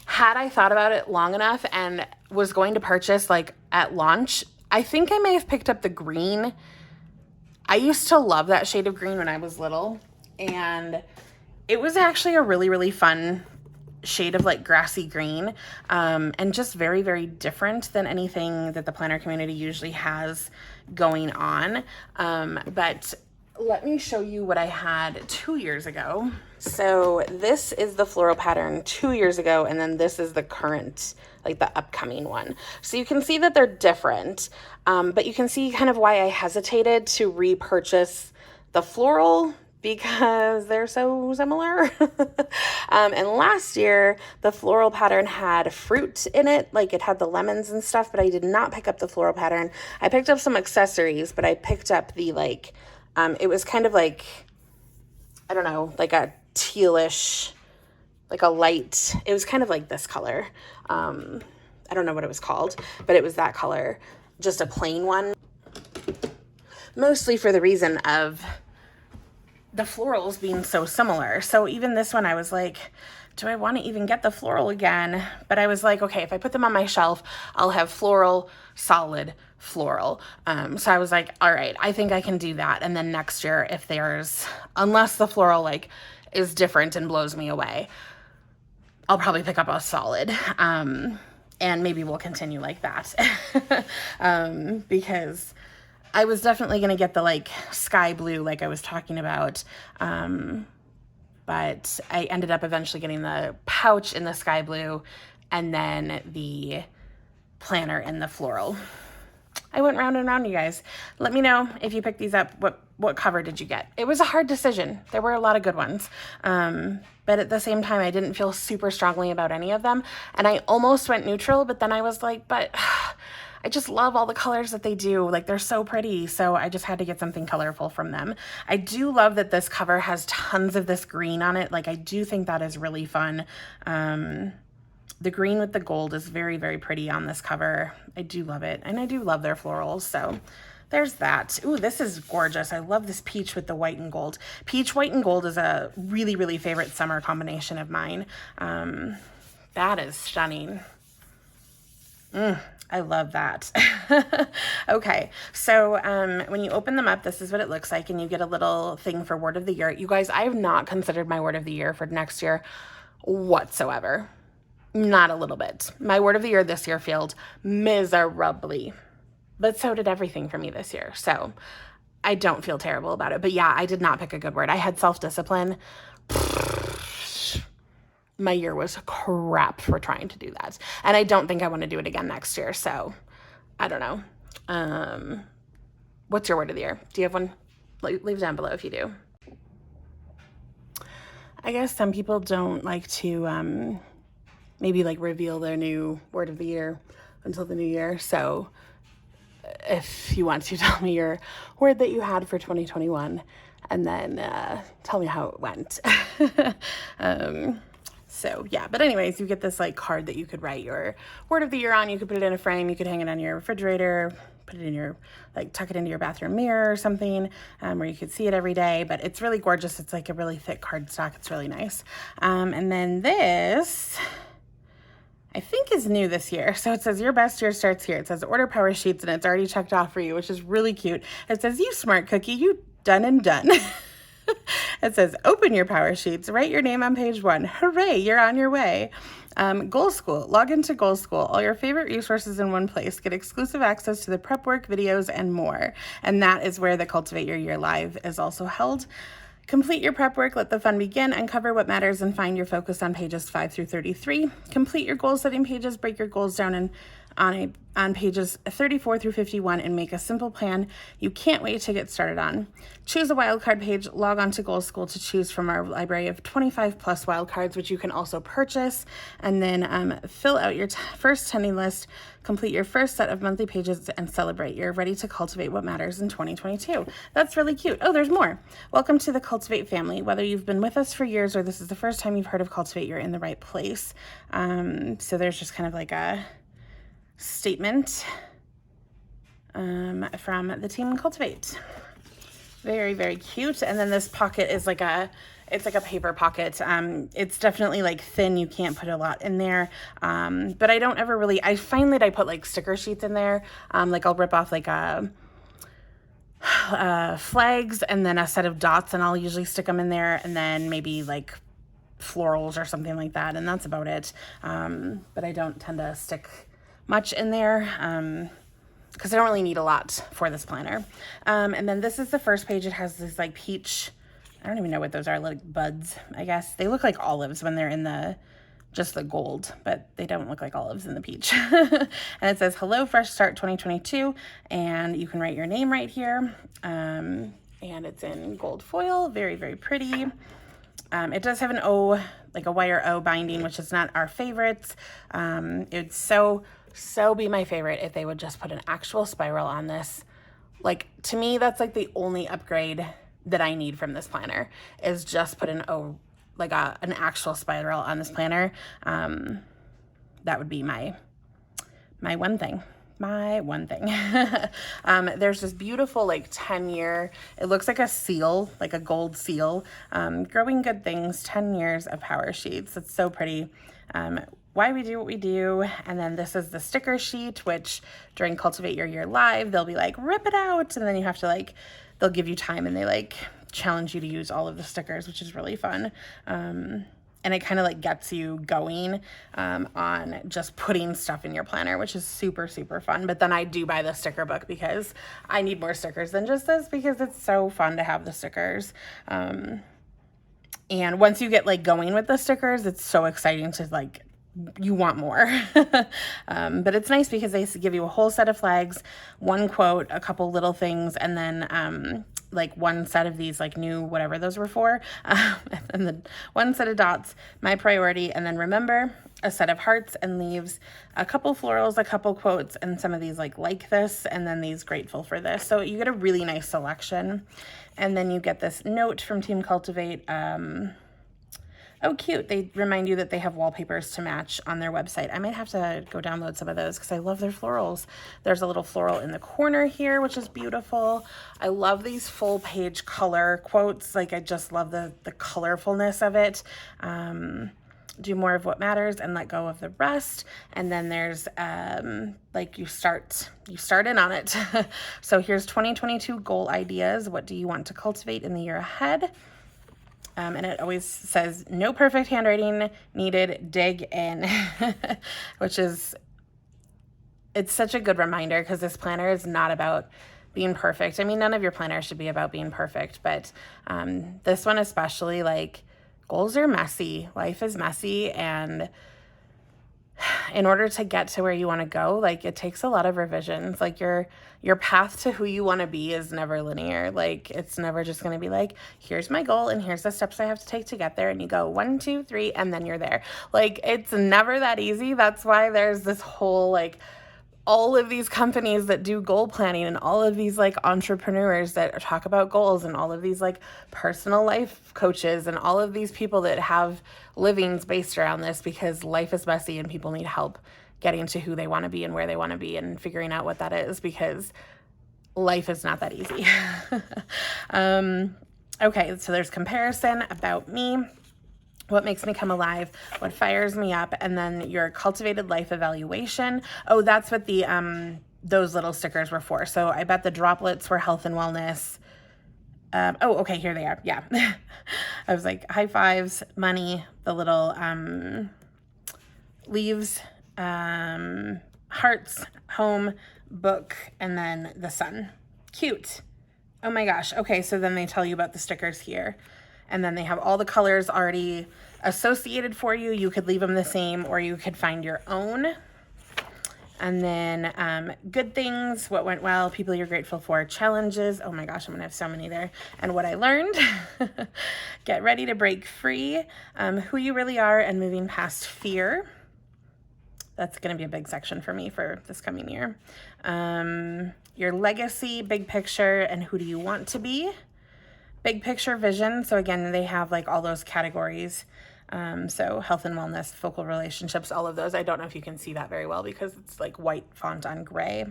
had I thought about it long enough and was going to purchase like at launch, I think I may have picked up the green. I used to love that shade of green when I was little, and it was actually a really, really fun shade of like grassy green, and just very, very different than anything that the planner community usually has going on. But let me show you what I had 2 years ago. So this is the floral pattern 2 years ago, and then this is the current, like the upcoming one. So you can see that they're different, but you can see kind of why I hesitated to repurchase the floral, because they're so similar. And last year, the floral pattern had fruit in it, like it had the lemons and stuff, but I did not pick up the floral pattern. I picked up some accessories, but I picked up the like, it was kind of like, I don't know, like a tealish, like a light, it was kind of like this color. I don't know what it was called, but it was that color, just a plain one. Mostly for the reason of the florals being so similar. So even this one, I was like, do I want to even get the floral again? But I was like, okay, if I put them on my shelf, I'll have floral, solid, floral. So I was like, all right, I think I can do that. And then next year, if unless the floral like is different and blows me away, I'll probably pick up a solid. And maybe we'll continue like that. Because I was definitely going to get the like sky blue, like I was talking about. But I ended up eventually getting the pouch in the sky blue and then the planner in the floral. I went round and round, you guys. Let me know if you picked these up. What cover did you get? It was a hard decision. There were a lot of good ones. But at the same time, I didn't feel super strongly about any of them. And I almost went neutral, but then I was like, but I just love all the colors that they do. Like, they're so pretty. So I just had to get something colorful from them. I do love that this cover has tons of this green on it. Like, I do think that is really fun. The green with the gold is very, very pretty on this cover. I do love it. And I do love their florals. So there's that. Ooh, this is gorgeous. I love this peach with the white and gold. Peach, white, and gold is a really, really favorite summer combination of mine. That is stunning. I love that. Okay, so when you open them up, this is what it looks like, and you get a little thing for word of the year. You guys, I have not considered my word of the year for next year whatsoever. Not a little bit. My word of the year this year failed miserably, but so did everything for me this year. So I don't feel terrible about it. But yeah, I did not pick a good word. I had self-discipline. My year was crap for trying to do that. And I don't think I want to do it again next year. So I don't know. What's your word of the year? Do you have one? Leave down below if you do. I guess some people don't like to maybe like reveal their new word of the year until the new year. So if you want to tell me your word that you had for 2021, and then tell me how it went. So yeah, but anyways, you get this like card that you could write your word of the year on. You could put it in a frame, you could hang it on your refrigerator, put it in your, like tuck it into your bathroom mirror or something, where you could see it every day. But it's really gorgeous. It's like a really thick cardstock. It's really nice. And then this, I think, is new this year. So it says your best year starts here. It says order power sheets, and it's already checked off for you, which is really cute. It says, you smart cookie, you done and done. It says, open your power sheets, write your name on page 1. Hooray, you're on your way. Goal School, log into Goal School, all your favorite resources in one place, get exclusive access to the prep work, videos, and more. And that is where the Cultivate Your Year Live is also held. Complete your prep work, let the fun begin, uncover what matters, and find your focus on pages 5 through 33. Complete your goal setting pages, break your goals down on pages 34 through 51, and make a simple plan you can't wait to get started on. Choose a wildcard page, log on to Goal School to choose from our library of 25 plus wildcards, which you can also purchase, and then fill out your first tending list, complete your first set of monthly pages, and celebrate. You're ready to cultivate what matters in 2022. That's really cute. Oh, there's more. Welcome to the Cultivate family. Whether you've been with us for years or this is the first time you've heard of Cultivate, you're in the right place. So there's just kind of like a statement from the team Cultivate. Very, very cute. And then this pocket is like it's like a paper pocket. It's definitely like thin. You can't put a lot in there. But I don't ever really, I find that I put like sticker sheets in there. Like I'll rip off like flags and then a set of dots, and I'll usually stick them in there, and then maybe like florals or something like that. And that's about it. But I don't tend to stick much in there, because I don't really need a lot for this planner. And then this is the first page. It has this like peach, I don't even know what those are, like buds, I guess. They look like olives when they're in just the gold, but they don't look like olives in the peach. And it says, hello, fresh start 2022. And you can write your name right here. And it's in gold foil, very, very pretty. It does have an O, like a wire O binding, which is not our favorites. It'd so be my favorite if they would just put an actual spiral on this. Like, to me, that's like the only upgrade that I need from this planner, is just put an actual spiral on this planner. That would be my one thing. There's this beautiful like 10-year, it looks like a seal, like a gold seal, growing good things, 10 years of power sheets. It's so pretty. Why we do what we do. And then this is the sticker sheet, which during Cultivate Your Year Live, they'll be like, rip it out. And then you have to like, they'll give you time and they like challenge you to use all of the stickers, which is really fun. And it kind of like gets you going on just putting stuff in your planner, which is super, super fun. But then I do buy the sticker book because I need more stickers than just this, because it's so fun to have the stickers. And once you get like going with the stickers, it's so exciting to like, you want more. But it's nice because they give you a whole set of flags, one quote, a couple little things, and then like one set of these like new whatever those were for, and then one set of dots, my priority, and then remember, a set of hearts and leaves, a couple florals, a couple quotes, and some of these like this, and then these grateful for this. So you get a really nice selection. And then you get this note from Team Cultivate. Oh, cute. They remind you that they have wallpapers to match on their website. I might have to go download some of those because I love their florals. There's a little floral in the corner here, which is beautiful. I love these full page color quotes. Like, I just love the colorfulness of it. Do more of what matters and let go of the rest. And then there's like you start in on it. So here's 2022 goal ideas. What do you want to cultivate in the year ahead? And it always says, no perfect handwriting needed, dig in, which is, it's such a good reminder, because this planner is not about being perfect. I mean, none of your planners should be about being perfect, but this one especially, like, goals are messy, life is messy, and in order to get to where you want to go, like, it takes a lot of revisions. Like, your path to who you want to be is never linear. Like, it's never just going to be like, here's my goal and here's the steps I have to take to get there, and you go 1, 2, 3 and then you're there. Like, it's never that easy. That's why there's this whole like all of these companies that do goal planning and all of these like entrepreneurs that talk about goals and all of these like personal life coaches and all of these people that have livings based around this, because life is messy and people need help getting to who they want to be and where they want to be and figuring out what that is, because life is not that easy. Okay, so there's comparison, about me, what makes me come alive, what fires me up, and then your cultivated life evaluation. Oh, that's what the those little stickers were for. So I bet the droplets were health and wellness. Oh, okay, here they are. Yeah. I was like, high fives, money, the little leaves, hearts, home, book, and then the sun. Cute. Oh my gosh. Okay, so then they tell you about the stickers here. And then they have all the colors already associated for you. You could leave them the same, or you could find your own. And then good things, what went well, people you're grateful for, challenges. Oh my gosh, I'm gonna have so many there. And what I learned. Get ready to break free, who you really are, and moving past fear. That's gonna be a big section for me for this coming year. Your legacy, big picture, and who do you want to be? Big picture vision. So again, they have like all those categories. So health and wellness, focal relationships, all of those. I don't know if you can see that very well because it's like white font on gray.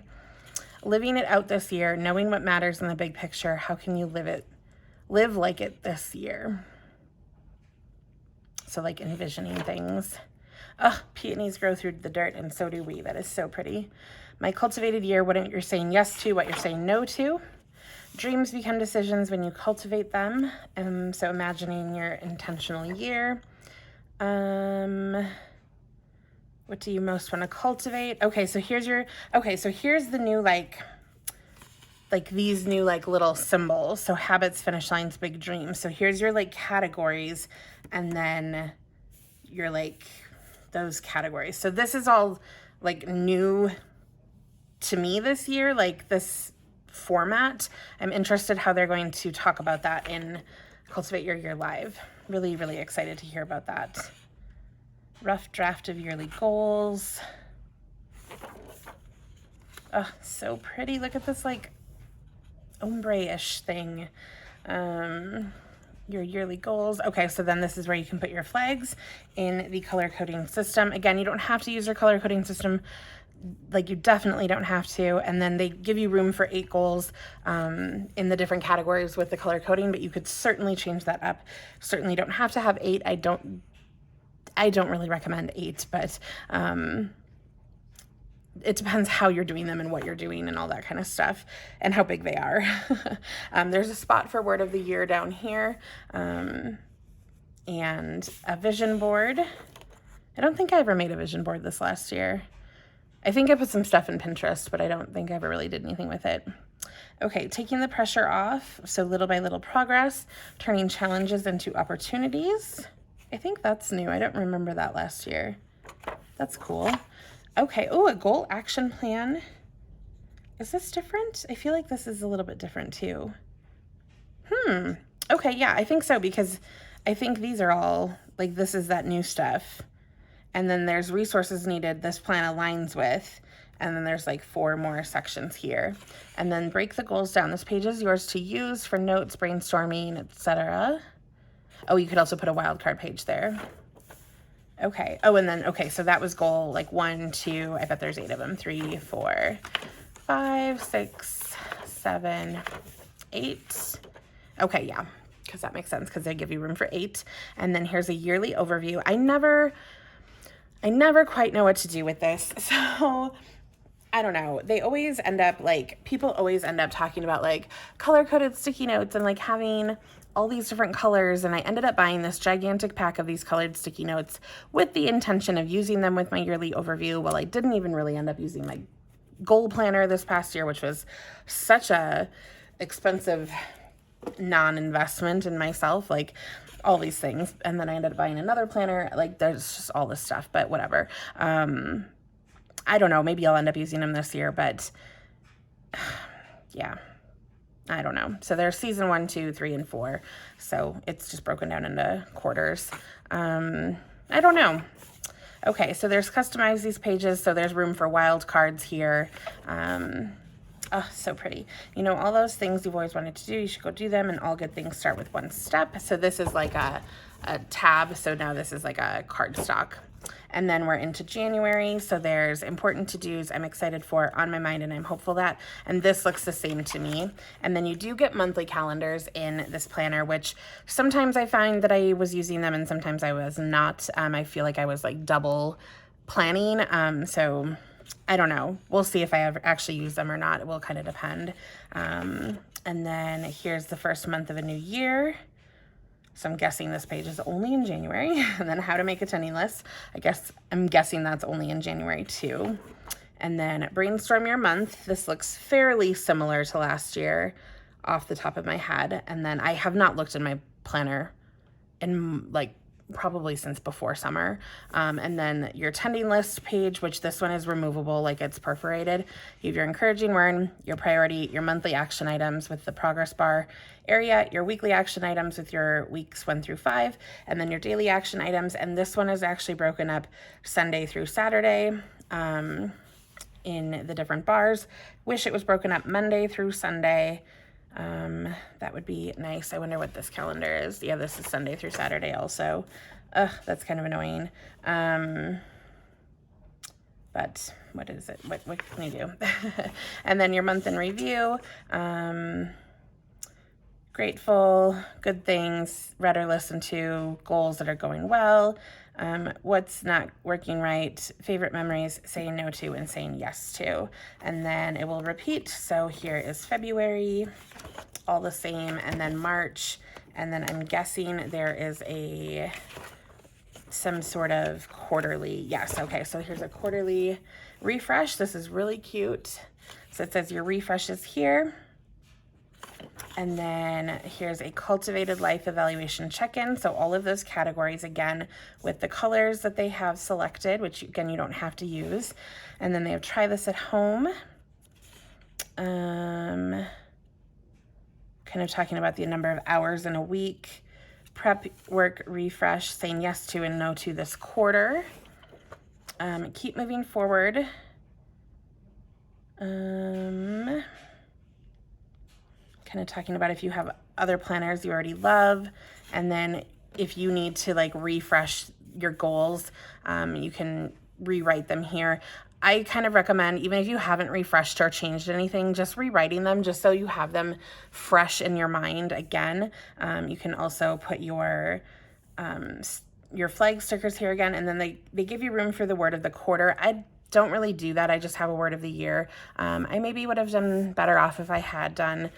Living it out this year, knowing what matters in the big picture. How can you live like it this year? So like envisioning things. Oh, peonies grow through the dirt, and so do we. That is so pretty. My cultivated year, what you're saying yes to, what you're saying no to. Dreams become decisions when you cultivate them. So imagining your intentional year. What do you most want to cultivate? Okay, so here's the new like these new like little symbols. So habits, finish lines, big dreams. So here's your like categories, and then your like those categories. So this is all like new to me this year, like this format. I'm interested how they're going to talk about that in Cultivate Your Year Live. Really, really excited to hear about that. Rough draft of yearly goals. Oh, so pretty. Look at this like ombre-ish thing. Your yearly goals. Okay, so then this is where you can put your flags in the color coding system. Again, you don't have to use your color coding system. Like, you definitely don't have to. And then they give you room for 8 goals in the different categories with the color coding, but you could certainly change that up. Certainly don't have to have 8. I don't really recommend 8, but it depends how you're doing them and what you're doing and all that kind of stuff and how big they are. There's a spot for word of the year down here, and a vision board. I don't think I ever made a vision board this last year. I think I put some stuff in Pinterest, but I don't think I ever really did anything with it. Okay, taking the pressure off. So little by little progress, turning challenges into opportunities. I think that's new. I don't remember that last year. That's cool. Okay, oh, a goal action plan. Is this different? I feel like this is a little bit different too. Okay, yeah, I think so, because I think these are all, like, this is that new stuff. And then there's resources needed this plan aligns with, and then there's like 4 more sections here. And then break the goals down. This page is yours to use for notes, brainstorming, etc. Oh, you could also put a wildcard page there. Okay. Oh, and then, okay, so that was goal like 1, 2, I bet there's 8 of them. 3, 4, 5, 6, 7, 8. Okay, yeah, because that makes sense because they give you room for 8. And then here's a yearly overview. I never quite know what to do with this. So I don't know. They always end up like, people always end up talking about like color-coded sticky notes and like having all these different colors. And I ended up buying this gigantic pack of these colored sticky notes with the intention of using them with my yearly overview. Well, I didn't even really end up using my goal planner this past year, which was such a expensive non-investment in myself, like all these things. And then I ended up buying another planner. Like, there's just all this stuff, but whatever. I don't know, maybe I'll end up using them this year, but yeah, I don't know. So there's season 1, 2, 3, and 4. So it's just broken down into quarters. I don't know. Okay, so there's customize these pages, so there's room for wild cards here. Oh, so pretty. You know, all those things you've always wanted to do, you should go do them, and all good things start with one step. So this is like a tab, so now this is like a cardstock. And then we're into January, so there's important to-dos, I'm excited for, on my mind, and I'm hopeful that, and this looks the same to me. And then you do get monthly calendars in this planner, which sometimes I find that I was using them and sometimes I was not. I feel like I was like double planning, so I don't know. We'll see if I ever actually use them or not. It will kind of depend. And then here's the first month of a new year. So I'm guessing this page is only in January. And then how to make attending lists. I'm guessing that's only in January too. And then brainstorm your month. This looks fairly similar to last year off the top of my head. And then I have not looked in my planner in like probably since before summer. And then your attending list page, which this one is removable, like it's perforated. You have your encouraging word, your priority, your monthly action items with the progress bar area, your weekly action items with your weeks 1 through 5, and then your daily action items. And this one is actually broken up Sunday through Saturday in the different bars. Wish it was broken up Monday through Sunday. That would be nice. I wonder what this calendar is. Yeah, this is Sunday through Saturday also. Ugh, that's kind of annoying. But what is it? What can you do? And then your month in review. Grateful, good things, read or listen to, goals that are going well, what's not working right, favorite memories, saying no to and saying yes to. And then it will repeat. So here is February, all the same, and then March, and then I'm guessing there is some sort of quarterly. Yes, okay, so here's a quarterly refresh. This is really cute. So it says your refresh is here. And then here's a cultivated life evaluation check-in. So all of those categories, again, with the colors that they have selected, which again, you don't have to use. And then they have try this at home. Kind of talking about the number of hours in a week. Prep, work, refresh, saying yes to and no to this quarter. Keep moving forward. Kind of talking about if you have other planners you already love, and then if you need to like refresh your goals, you can rewrite them here. I kind of recommend, even if you haven't refreshed or changed anything, just rewriting them just so you have them fresh in your mind again. You can also put your flag stickers here again, and then they give you room for the word of the quarter. I don't really do that. I just have a word of the year. I maybe would have done better off if I had done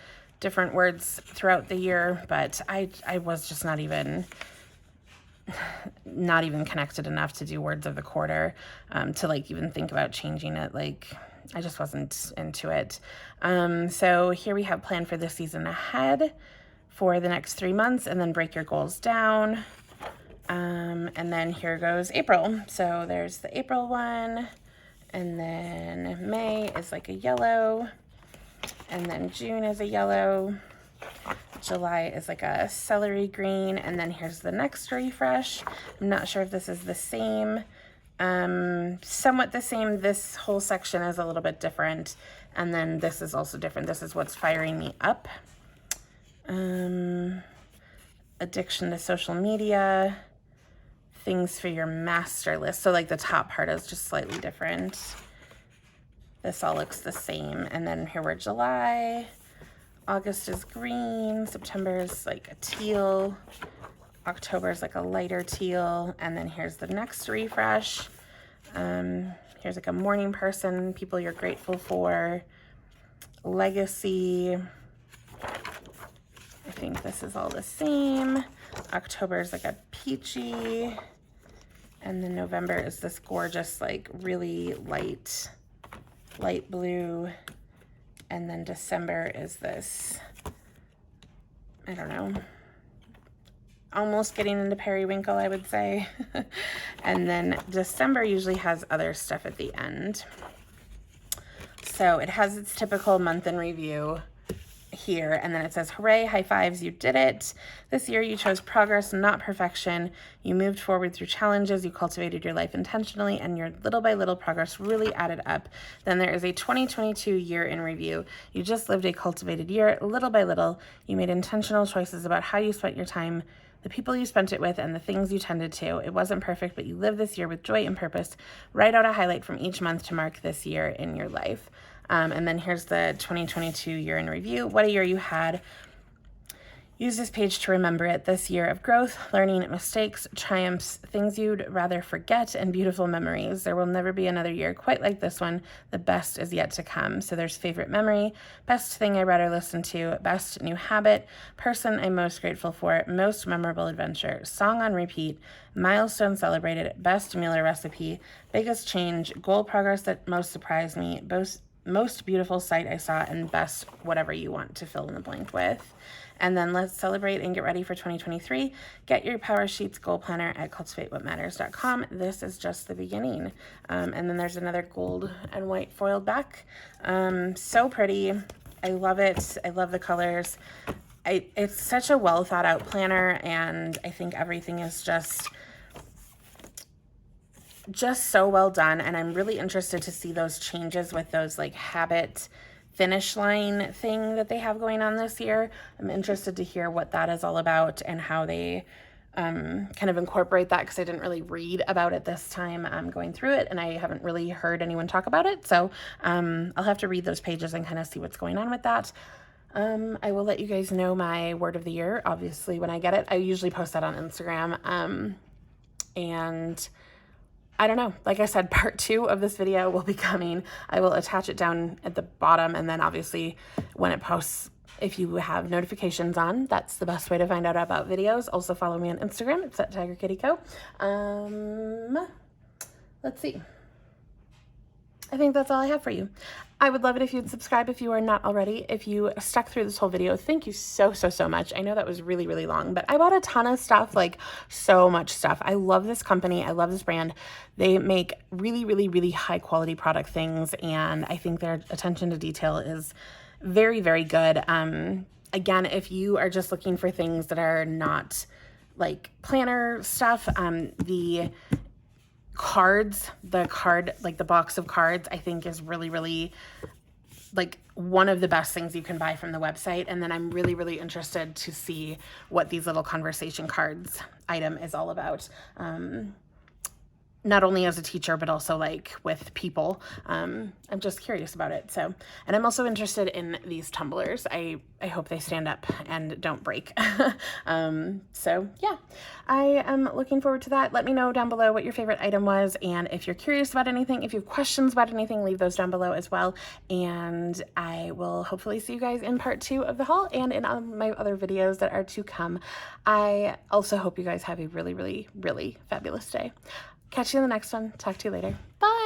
different words throughout the year, but I was just not even connected enough to do words of the quarter to like even think about changing it. Like I just wasn't into it. So here we have plan for the season ahead for the next 3 months, and then break your goals down. And then here goes April. So there's the April one, and then May is like a yellow. And then June is a yellow. July is like a celery green. And then here's the next refresh. I'm not sure if this is the same. Somewhat the same. This whole section is a little bit different. And then this is also different. This is what's firing me up. Addiction to social media. Things for your master list. So like the top part is just slightly different. This all looks the same. And then here we're July. August is green. September is like a teal. October is like a lighter teal. And then here's the next refresh. Here's like a morning person, people you're grateful for. Legacy. I think this is all the same. October is like a peachy. And then November is this gorgeous, like really light blue. And then December is this, I don't know, almost getting into periwinkle, I would say. And then December usually has other stuff at the end. So it has its typical month in review here, and then it says, hooray, high fives, you did it. This year you chose progress, not perfection. You moved forward through challenges, you cultivated your life intentionally, and your little by little progress really added up. Then there is a 2022 year in review. You just lived a cultivated year, little by little. You made intentional choices about how you spent your time, the people you spent it with, and the things you tended to. It wasn't perfect, but you lived this year with joy and purpose. Write out a highlight from each month to mark this year in your life. And then here's the 2022 year in review. What a year you had. Use this page to remember it. This year of growth, learning, mistakes, triumphs, things you'd rather forget, and beautiful memories. There will never be another year quite like this one. The best is yet to come. So there's favorite memory, best thing I read or listened to, best new habit, person I'm most grateful for, most memorable adventure, song on repeat, milestone celebrated, best meal or recipe, biggest change, goal progress that most surprised me, most beautiful sight I saw, and best whatever you want to fill in the blank with. And then let's celebrate and get ready for 2023. Get your Power Sheets Goal Planner at cultivatewhatmatters.com. This is just the beginning. And then there's another gold and white foiled back. So pretty. I love it. I love the colors. It's such a well thought out planner, and I think everything is just so well done. And I'm really interested to see those changes with those like habit finish line thing that they have going on this year. I'm interested to hear what that is all about and how they kind of incorporate that, because I didn't really read about it this time going through it, and I haven't really heard anyone talk about it. So I'll have to read those pages and kind of see what's going on with that. I will let you guys know my word of the year, obviously, when I get it. I usually post that on Instagram. And I don't know. Like I said, part 2 of this video will be coming. I will attach it down at the bottom, and then obviously when it posts, if you have notifications on, that's the best way to find out about videos. Also follow me on Instagram. It's at TigerKittyCo. Let's see. I think that's all I have for you. I would love it if you'd subscribe if you are not already. If you stuck through this whole video, thank you so much. I know that was really, really long, but I bought a ton of stuff, like so much stuff. I love this company. I love this brand. They make really, really, really high quality product things, and I think their attention to detail is very, very good. Again, if you are just looking for things that are not like planner stuff, the box of cards, I think is really, really like one of the best things you can buy from the website. And then I'm really, really interested to see what these little conversation cards item is all about. Not only as a teacher, but also like with people. I'm just curious about it. So, and I'm also interested in these tumblers. I hope they stand up and don't break. So yeah, I am looking forward to that. Let me know down below what your favorite item was. And if you're curious about anything, if you have questions about anything, leave those down below as well. And I will hopefully see you guys in part 2 of the haul and in my other videos that are to come. I also hope you guys have a really, really, really fabulous day. Catch you in the next one. Talk to you later. Bye.